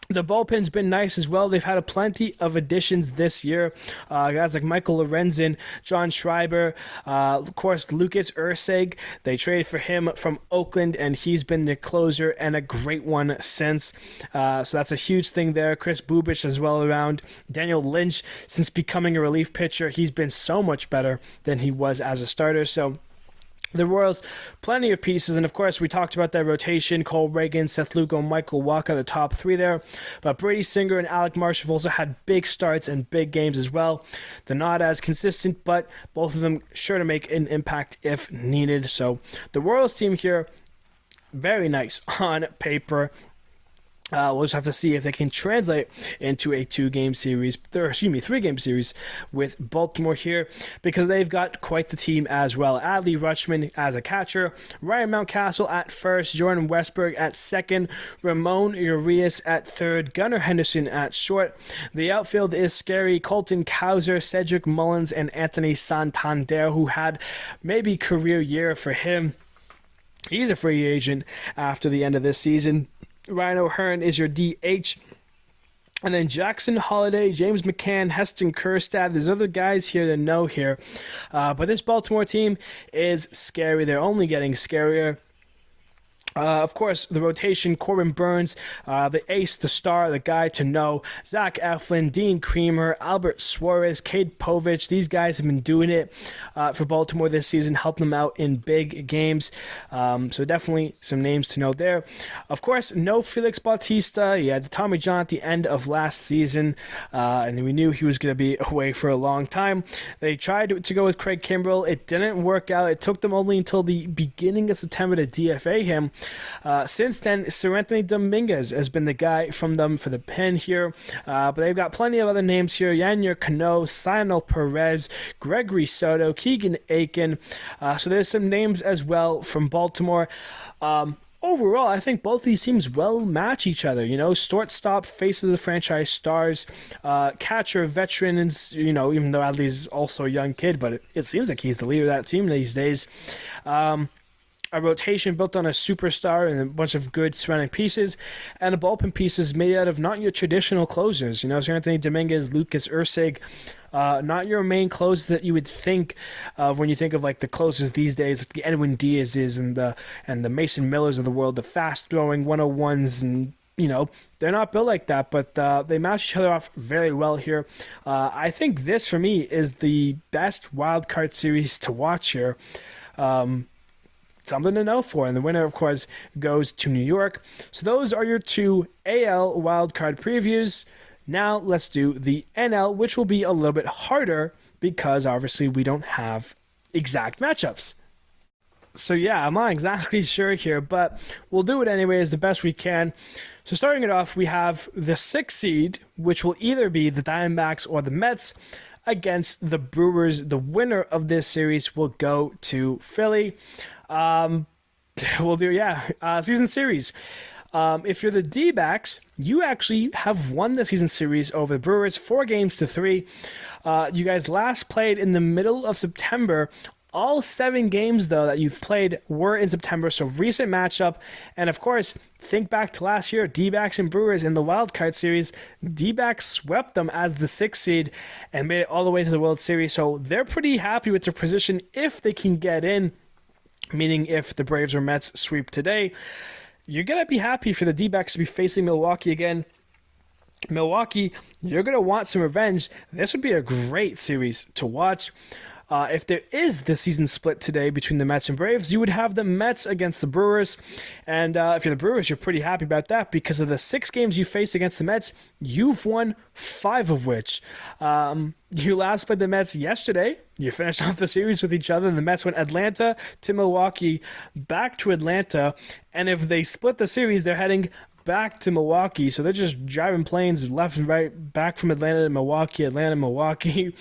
The bullpen's been nice as well. They've had plenty of additions this year. Guys like Michael Lorenzen, John Schreiber, of course, Lucas Ursig. They traded for him from Oakland, and he's been the closer and a great one since. So that's a huge thing there. Chris Bubich as well around. Daniel Lynch, since becoming a relief pitcher, he's been so much better than he was as a starter. So the Royals, plenty of pieces, and of course we talked about that rotation. Cole Reagan, Seth Lugo, Michael Walker, the top three there. But Brady Singer and Alec Marsh have also had big starts and big games as well. They're not as consistent, but both of them sure to make an impact if needed. So the Royals team here, very nice on paper. We'll just have to see if they can translate into a three-game series with Baltimore here, because they've got quite the team as well. Adley Rutschman as a catcher, Ryan Mountcastle at first, Jordan Westberg at second, Ramon Urias at third, Gunnar Henderson at short. The outfield is scary. Colton Cowser, Cedric Mullins, and Anthony Santander, who had maybe career year for him. He's a free agent after the end of this season. Ryan O'Hearn is your DH. And then Jackson Holliday, James McCann, Heston Kjerstad. There's other guys here to know here. But this Baltimore team is scary. They're only getting scarier. Of course, the rotation, Corbin Burns, the ace, the star, the guy to know, Zach Eflin, Dean Creamer, Albert Suarez, Cade Povich. These guys have been doing it for Baltimore this season, helping them out in big games. So definitely some names to know there. Of course, no Felix Bautista. He had the Tommy John at the end of last season, and we knew he was going to be away for a long time. They tried to go with Craig Kimbrell. It didn't work out. It took them only until the beginning of September to DFA him. Since then, Sir Anthony Dominguez has been the guy from them for the pen here. But they've got plenty of other names here. Yanier Cano, Sionel Perez, Gregory Soto, Keegan Aiken. So there's some names as well from Baltimore. Overall, I think both these teams well match each other. Shortstop, face of the franchise stars, catcher, veterans, even though Adley's also a young kid, but it seems like he's the leader of that team these days. A rotation built on a superstar and a bunch of good surrounding pieces, and a bullpen pieces made out of not your traditional closers. Sir Anthony Dominguez, Lucas Ursig, not your main closers that you would think of when you think of like the closers these days, like the Edwin Diaz's and the Mason Millers of the world, the fast-throwing 101s, and they're not built like that, but they match each other off very well here. I think this, for me, is the best wildcard series to watch here. Something to know for, and the winner, of course, goes to New York. So those are your two AL wildcard previews. Now let's do the NL, which will be a little bit harder because obviously we don't have exact matchups. So yeah, I'm not exactly sure here, but we'll do it anyways the best we can. So starting it off, we have the 6th seed, which will either be the Diamondbacks or the Mets, against the Brewers. The winner of this series will go to Philly. We'll do, season series. If you're the D-backs, you actually have won the season series over the Brewers 4-3. You guys last played in the middle of September. All 7 games, though, that you've played were in September, so recent matchup. And, of course, think back to last year, D-backs and Brewers in the wildcard series. D-backs swept them as the 6th seed and made it all the way to the World Series, so they're pretty happy with their position if they can get in, meaning if the Braves or Mets sweep today. You're going to be happy for the D-backs to be facing Milwaukee again. Milwaukee, you're going to want some revenge. This would be a great series to watch. if there is the season split today between the Mets and Braves, you would have the Mets against the Brewers. And if you're the Brewers, you're pretty happy about that because of the 6 games you faced against the Mets, you've won 5 of which. You last played the Mets yesterday. You finished off the series with each other. The Mets went Atlanta to Milwaukee, back to Atlanta. And if they split the series, they're heading back to Milwaukee. So they're just driving planes left and right, back from Atlanta to Milwaukee, Atlanta, Milwaukee.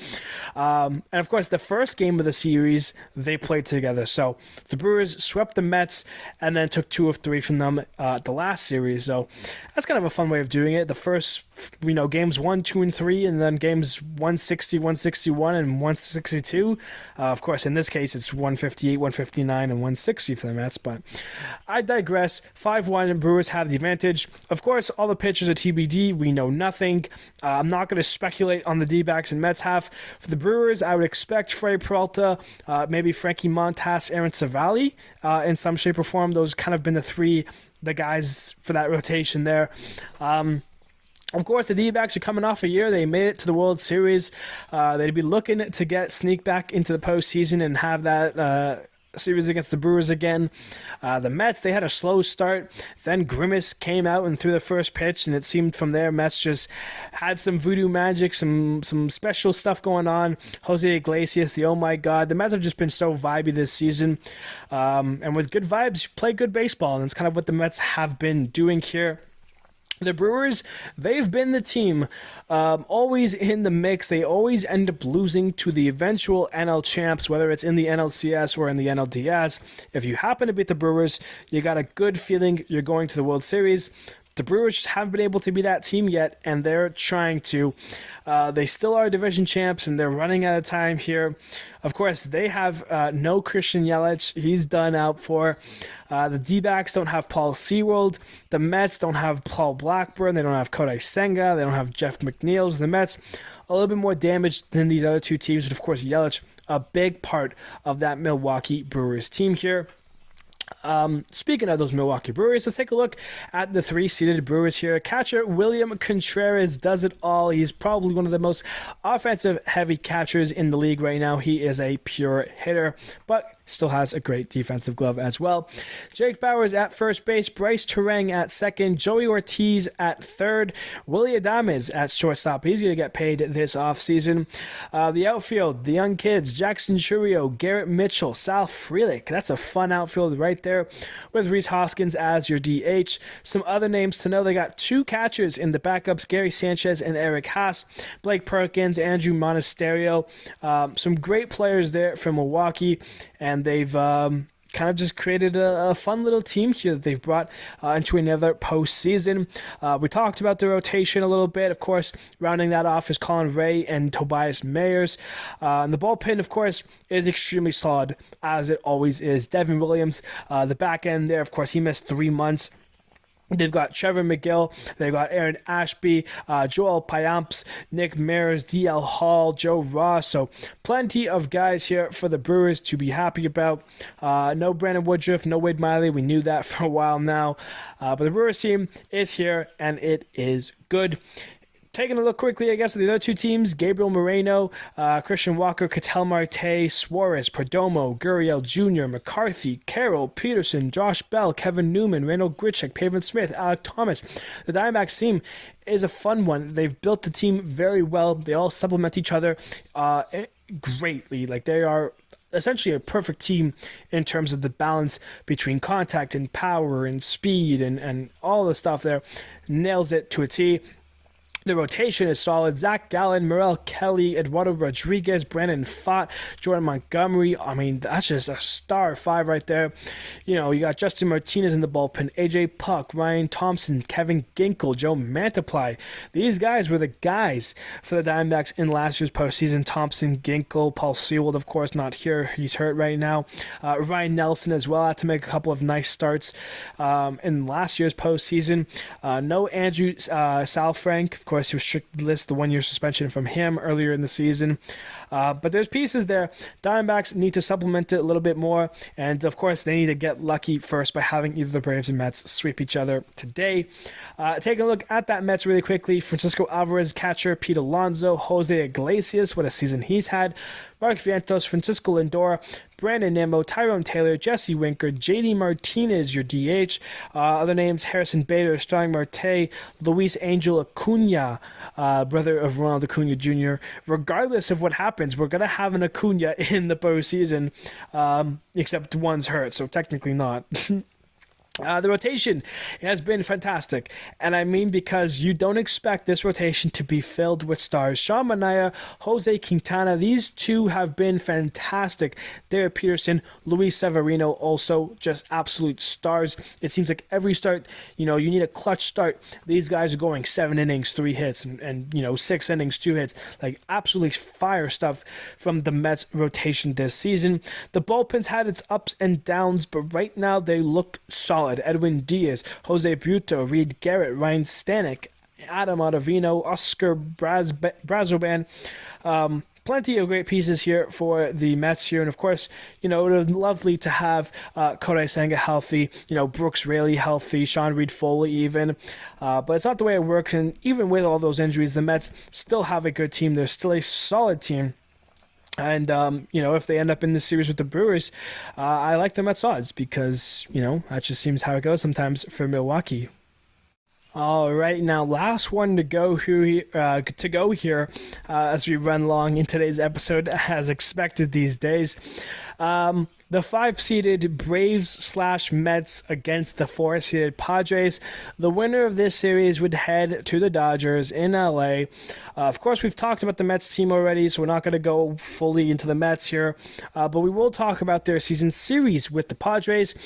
And of course, the first game of the series, they played together. So the Brewers swept the Mets and then took 2 of 3 from them the last series. So that's kind of a fun way of doing it. The first, games 1, 2, and 3, and then games 160, 161, and 162. Of course, in this case, it's 158, 159, and 160 for the Mets. But I digress. 5-1, and Brewers have the advantage. Of course, all the pitchers are TBD. We know nothing. I'm not going to speculate on the D-backs and Mets half. For the Brewers, I would expect Freddie Peralta, maybe Frankie Montas, Aaron Savali in some shape or form. Those kind of been the guys for that rotation there. Of course, the D-backs are coming off a year. They made it to the World Series. They'd be looking to sneak back into the postseason and have that series against the Brewers again. The Mets, they had a slow start. Then Grimace came out and threw the first pitch, and it seemed from there Mets just had some voodoo magic, some special stuff going on. Jose Iglesias, the oh my god. The Mets have just been so vibey this season. And with good vibes, you play good baseball, and it's kind of what the Mets have been doing here. The Brewers, they've been the team always in the mix. They always end up losing to the eventual NL champs, whether it's in the NLCS or in the NLDS. If you happen to beat the Brewers, you got a good feeling you're going to the World Series. The Brewers just haven't been able to be that team yet, and they're trying to. They still are division champs, and they're running out of time here. Of course, they have no Christian Yelich. He's done out for. The D-backs don't have Paul Sewald. The Mets don't have Paul Blackburn. They don't have Kodai Senga. They don't have Jeff McNeil. The Mets a little bit more damaged than these other two teams, but of course, Yelich, a big part of that Milwaukee Brewers team here. Speaking of those Milwaukee Brewers, let's take a look at the 3-seeded Brewers here. Catcher William Contreras does it all. He's probably one of the most offensive-heavy catchers in the league right now. He is a pure hitter, but still has a great defensive glove as well. Jake Bauers at first base, Bryce Terang at second, Joey Ortiz at third, Willy Adames at shortstop. He's going to get paid this offseason. The outfield, the young kids, Jackson Churio, Garrett Mitchell, Sal Frelick. That's a fun outfield right there with Rhys Hoskins as your DH. Some other names to know, they got 2 catchers in the backups, Gary Sanchez and Eric Haas, Blake Perkins, Andrew Monasterio. Some great players there from Milwaukee, and they've kind of just created a fun little team here that they've brought into another postseason. We talked about the rotation a little bit. Of course, rounding that off is Colin Ray and Tobias Mayers. And the bullpen, of course, is extremely solid, as it always is. Devin Williams, the back end there, of course, he missed 3 months. They've got Trevor McGill, they've got Aaron Ashby, Joel Payamps, Nick Mears, DL Hall, Joe Ross. So plenty of guys here for the Brewers to be happy about. No Brandon Woodruff, no Wade Miley. We knew that for a while now. But the Brewers team is here, and it is good. Taking a look quickly, I guess, at the other 2 teams, Gabriel Moreno, Christian Walker, Ketel Marte, Suarez, Perdomo, Gurriel Jr., McCarthy, Carroll, Peterson, Josh Bell, Kevin Newman, Randall Grichuk, Pavin Smith, Alec Thomas. The Diamondbacks team is a fun one. They've built the team very well. They all supplement each other greatly. Like, they are essentially a perfect team in terms of the balance between contact and power and speed and all the stuff there. Nails it to a T. The rotation is solid. Zach Gallen, Morel Kelly, Eduardo Rodriguez, Brandon Pfaadt, Jordan Montgomery. I mean, that's just a star 5 right there. You got Justin Martinez in the bullpen, AJ Puck, Ryan Thompson, Kevin Ginkel, Joe Mantiply. These guys were the guys for the Diamondbacks in last year's postseason. Thompson, Ginkel, Paul Sewald, of course, not here. He's hurt right now. Ryan Nelson as well had to make a couple of nice starts in last year's postseason. No Andrew Salfrank, of course. course, he was strict list, the 1-year suspension from him earlier in the season. But there's pieces there. Diamondbacks need to supplement it a little bit more. And, of course, they need to get lucky first by having either the Braves and Mets sweep each other today. Take a look at that Mets really quickly. Francisco Alvarez, catcher, Pete Alonso, Jose Iglesias, what a season he's had. Mark Vientos, Francisco Lindor, Brandon Nimmo, Tyrone Taylor, Jesse Winker, JD Martinez, your DH. Other names, Harrison Bader, Starling Marte, Luis Angel Acuna, brother of Ronald Acuna Jr. Regardless of what happens, we're going to have an Acuna in the postseason, except one's hurt, so technically not. The rotation has been fantastic, and I mean because you don't expect this rotation to be filled with stars. Sean Manaea, Jose Quintana, these two have been fantastic. David Peterson, Luis Severino, also just absolute stars. It seems like every start, you need a clutch start. These guys are going 7 innings, 3 hits, and 6 innings, 2 hits. Like, absolutely fire stuff from the Mets rotation this season. The bullpen's had its ups and downs, but right now they look solid. Edwin Diaz, Jose Buto, Reed Garrett, Ryan Stanek, Adam Ottavino, Oscar Brazoban. Plenty of great pieces here for the Mets here. And of course, it would be lovely to have Kodai Senga healthy, Brooks Raley healthy, Sean Reed-Foley even. But it's not the way it works. And even with all those injuries, the Mets still have a good team. They're still a solid team. And, if they end up in this series with the Brewers, I like the Mets odds because, that just seems how it goes sometimes for Milwaukee. All right, now last one to go here as we run along in today's episode, as expected these days. The 5-seeded Braves/Mets against the 4-seeded Padres. The winner of this series would head to the Dodgers in LA. Of course, we've talked about the Mets team already, so we're not going to go fully into the Mets here. But we will talk about their season series with the Padres,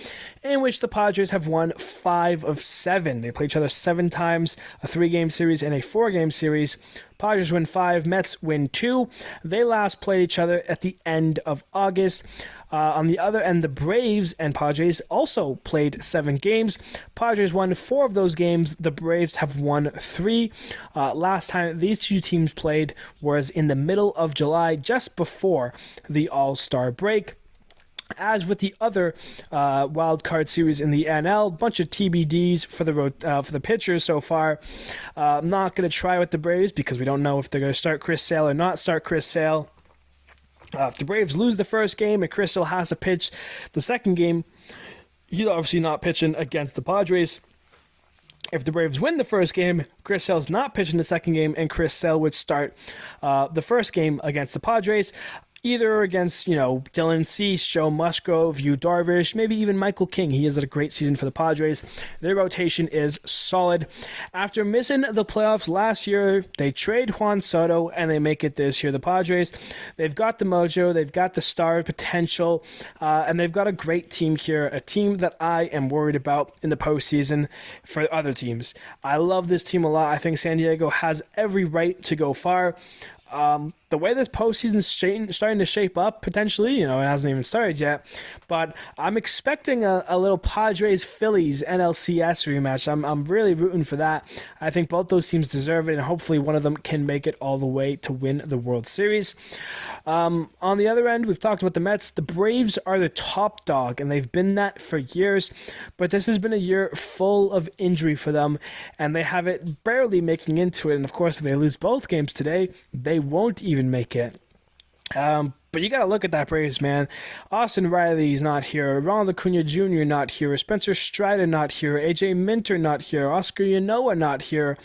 in which the Padres have won 5 of 7. They play each other 7 times, a 3-game series and a 4-game series. Padres win 5, Mets win 2. They last played each other at the end of August. On the other end, the Braves and Padres also played 7 games. Padres won 4 of those games. The Braves have won 3. Last time these two teams played was in the middle of July, just before the All-Star break. As with the other Wildcard series in the NL, bunch of TBDs for the pitchers so far. I'm not going to try with the Braves because we don't know if they're going to start Chris Sale or not start Chris Sale. If the Braves lose the first game and Chris Sale has to pitch the second game, he's obviously not pitching against the Padres. If the Braves win the first game, Chris Sale's not pitching the second game, and Chris Sale would start the first game against the Padres. Either against, Dylan Cease, Joe Musgrove, Yu Darvish, maybe even Michael King. He has had a great season for the Padres. Their rotation is solid. After missing the playoffs last year, they trade Juan Soto, and they make it this year. The Padres, they've got the mojo, they've got the star potential, and they've got a great team here, a team that I am worried about in the postseason for other teams. I love this team a lot. I think San Diego has every right to go far. The way this postseason is starting to shape up, potentially, it hasn't even started yet, but I'm expecting a little Padres-Phillies NLCS rematch. I'm really rooting for that. I think both those teams deserve it, and hopefully one of them can make it all the way to win the World Series. On the other end, we've talked about the Mets. The Braves are the top dog, and they've been that for years, but this has been a year full of injury for them, and they have it barely making into it, and of course, if they lose both games today, they won't even make it. But you got to look at that Braves, man. Austin Riley's not here. Ronald Acuna Jr. not here. Spencer Strider not here. AJ Minter not here. Oscar Yanoa not here.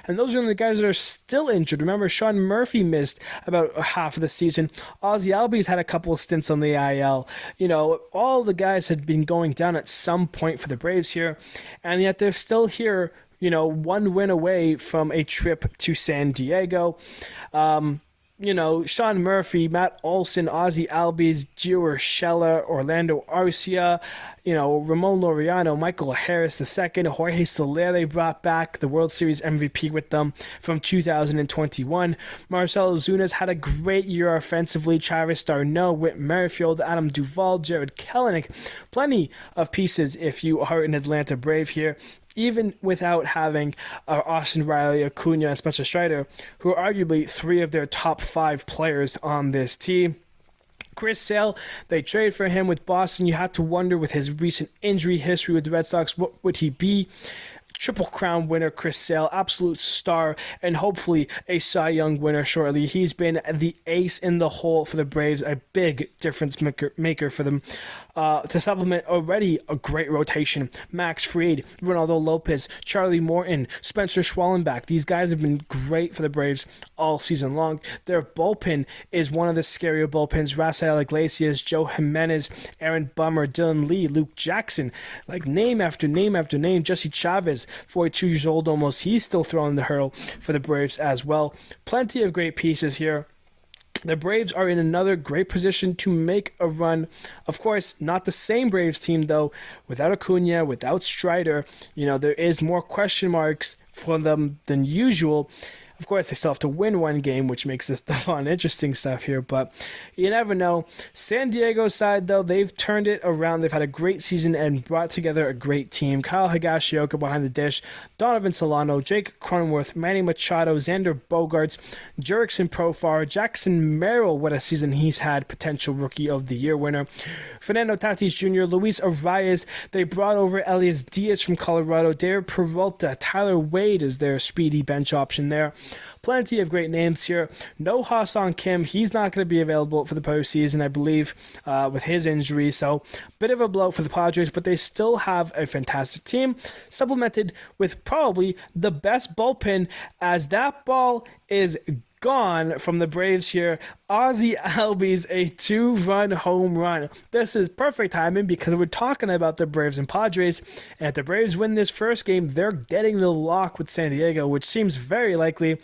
And those are the guys that are still injured. Remember, Sean Murphy missed about half of the season. Ozzie Albies had a couple of stints on the IL. All the guys had been going down at some point for the Braves here. And yet they're still here, one win away from a trip to San Diego. Sean Murphy, Matt Olson, Ozzie Albies, Gio Urshela, Orlando Arcia, Ramon Laureano, Michael Harris II, Jorge Soler they brought back, the World Series MVP with them from 2021. Marcell Ozuna had a great year offensively. Travis d'Arnaud, Whit Merrifield, Adam Duvall, Jared Kelenic. Plenty of pieces if you are an Atlanta Brave here. even without having Austin Riley, Acuna, and Spencer Strider, who are arguably 3 of their top 5 players on this team. Chris Sale, they trade for him with Boston. You had to wonder with his recent injury history with the Red Sox, what would he be? Triple Crown winner Chris Sale, absolute star, and hopefully a Cy Young winner shortly. He's been the ace in the hole for the Braves, a big difference maker for them. To supplement already a great rotation, Max Fried, Ronaldo Lopez, Charlie Morton, Spencer Schwallenbach. These guys have been great for the Braves all season long. Their bullpen is one of the scarier bullpens. Rafael Iglesias, Joe Jimenez, Aaron Bummer, Dylan Lee, Luke Jackson, like name after name after name. Jesse Chavez, 42 years old almost, he's still throwing the hurdle for the Braves as well. Plenty of great pieces here. The Braves are in another great position to make a run. Of course, not the same Braves team, though. Without Acuna, without Strider, there is more question marks for them than usual. Of course, they still have to win one game, which makes this the fun, interesting stuff here, but you never know. San Diego's side, though, they've turned it around. They've had a great season and brought together a great team. Kyle Higashioka behind the dish, Donovan Solano, Jake Cronenworth, Manny Machado, Xander Bogaerts, Jurickson Profar, Jackson Merrill, what a season he's had, potential Rookie of the Year winner, Fernando Tatis Jr., Luis Arraez. They brought over Elias Diaz from Colorado, David Peralta, Tyler Wade is their speedy bench option there. Plenty of great names here. No Ha-Seong Kim. He's not going to be available for the postseason, I believe, with his injury. So, bit of a blow for the Padres, but they still have a fantastic team, supplemented with probably the best bullpen, as that ball is gone from the Braves here. Ozzie Albies, a 2-run home run. This is perfect timing because we're talking about the Braves and Padres, and if the Braves win this first game, they're getting the lock with San Diego, which seems very likely.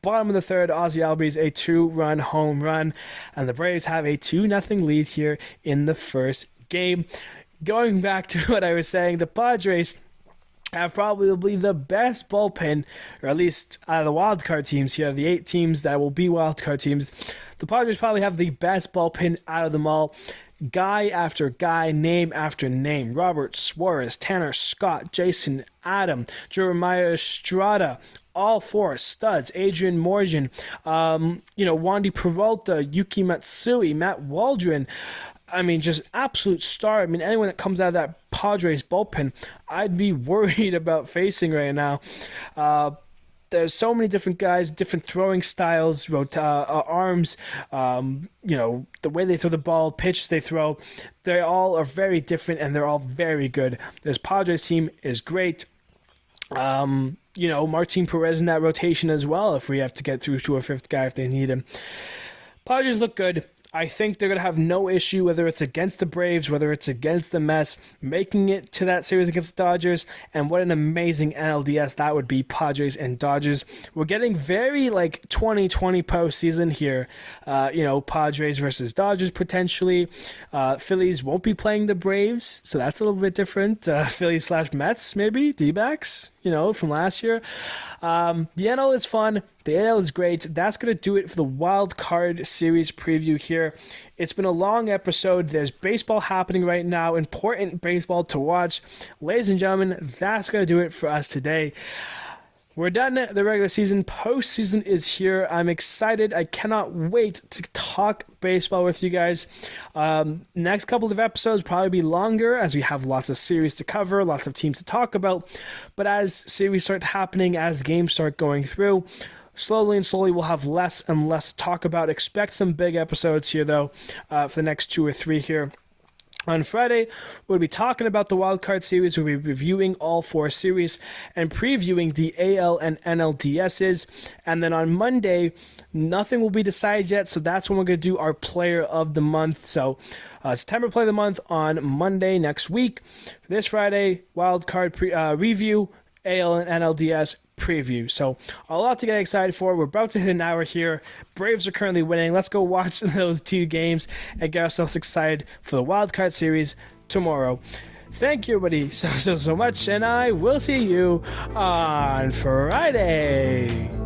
Bottom of the third, Ozzie Albies, a 2-run home run, and the Braves have a 2-0 lead here in the first game. Going back to what I was saying, the Padres have probably the best bullpen, or at least out of the wildcard teams here, the 8 teams that will be wildcard teams. The Padres probably have the best bullpen out of them all. Guy after guy, name after name. Robert Suarez, Tanner Scott, Jason Adam, Jeremiah Estrada, all 4 studs. Adrian Morgan, Wandy Peralta, Yuki Matsui, Matt Waldron. I mean, just absolute star. I mean, anyone that comes out of that Padres bullpen, I'd be worried about facing right now. There's so many different guys, different throwing styles, arms, the way they throw the ball, pitches they throw. They all are very different, and they're all very good. This Padres team is great. Martin Perez in that rotation as well, if we have to get through to a 5th guy if they need him. Padres look good. I think they're going to have no issue, whether it's against the Braves, whether it's against the Mets, making it to that series against the Dodgers. And what an amazing NLDS that would be, Padres and Dodgers. We're getting very 2020 postseason here. Padres versus Dodgers potentially. Phillies won't be playing the Braves, so that's a little bit different. Phillies / Mets, maybe, D-backs, from last year. The NL is fun. The AL is great. That's going to do it for the Wild Card Series preview here. It's been a long episode. There's baseball happening right now. Important baseball to watch. Ladies and gentlemen, that's going to do it for us today. We're done. The regular season. Postseason is here. I'm excited. I cannot wait to talk baseball with you guys. Next couple of episodes probably be longer as we have lots of series to cover, lots of teams to talk about. But as series start happening, as games start going through, slowly we'll have less and less to talk about. Expect some big episodes here, though, for the next 2 or 3 here. On Friday, we'll be talking about the Wildcard Series. We'll be reviewing all 4 series and previewing the AL and NLDSs. And then on Monday, nothing will be decided yet, so that's when we're going to do our Player of the Month. So September Player of the Month on Monday next week. This Friday, Wildcard review, AL and NLDS preview. So a lot to get excited for. We're about to hit an hour here. Braves are currently winning. Let's go watch those 2 games and get ourselves excited for the Wild Card Series tomorrow. Thank you, everybody, so much, and I will see you on Friday.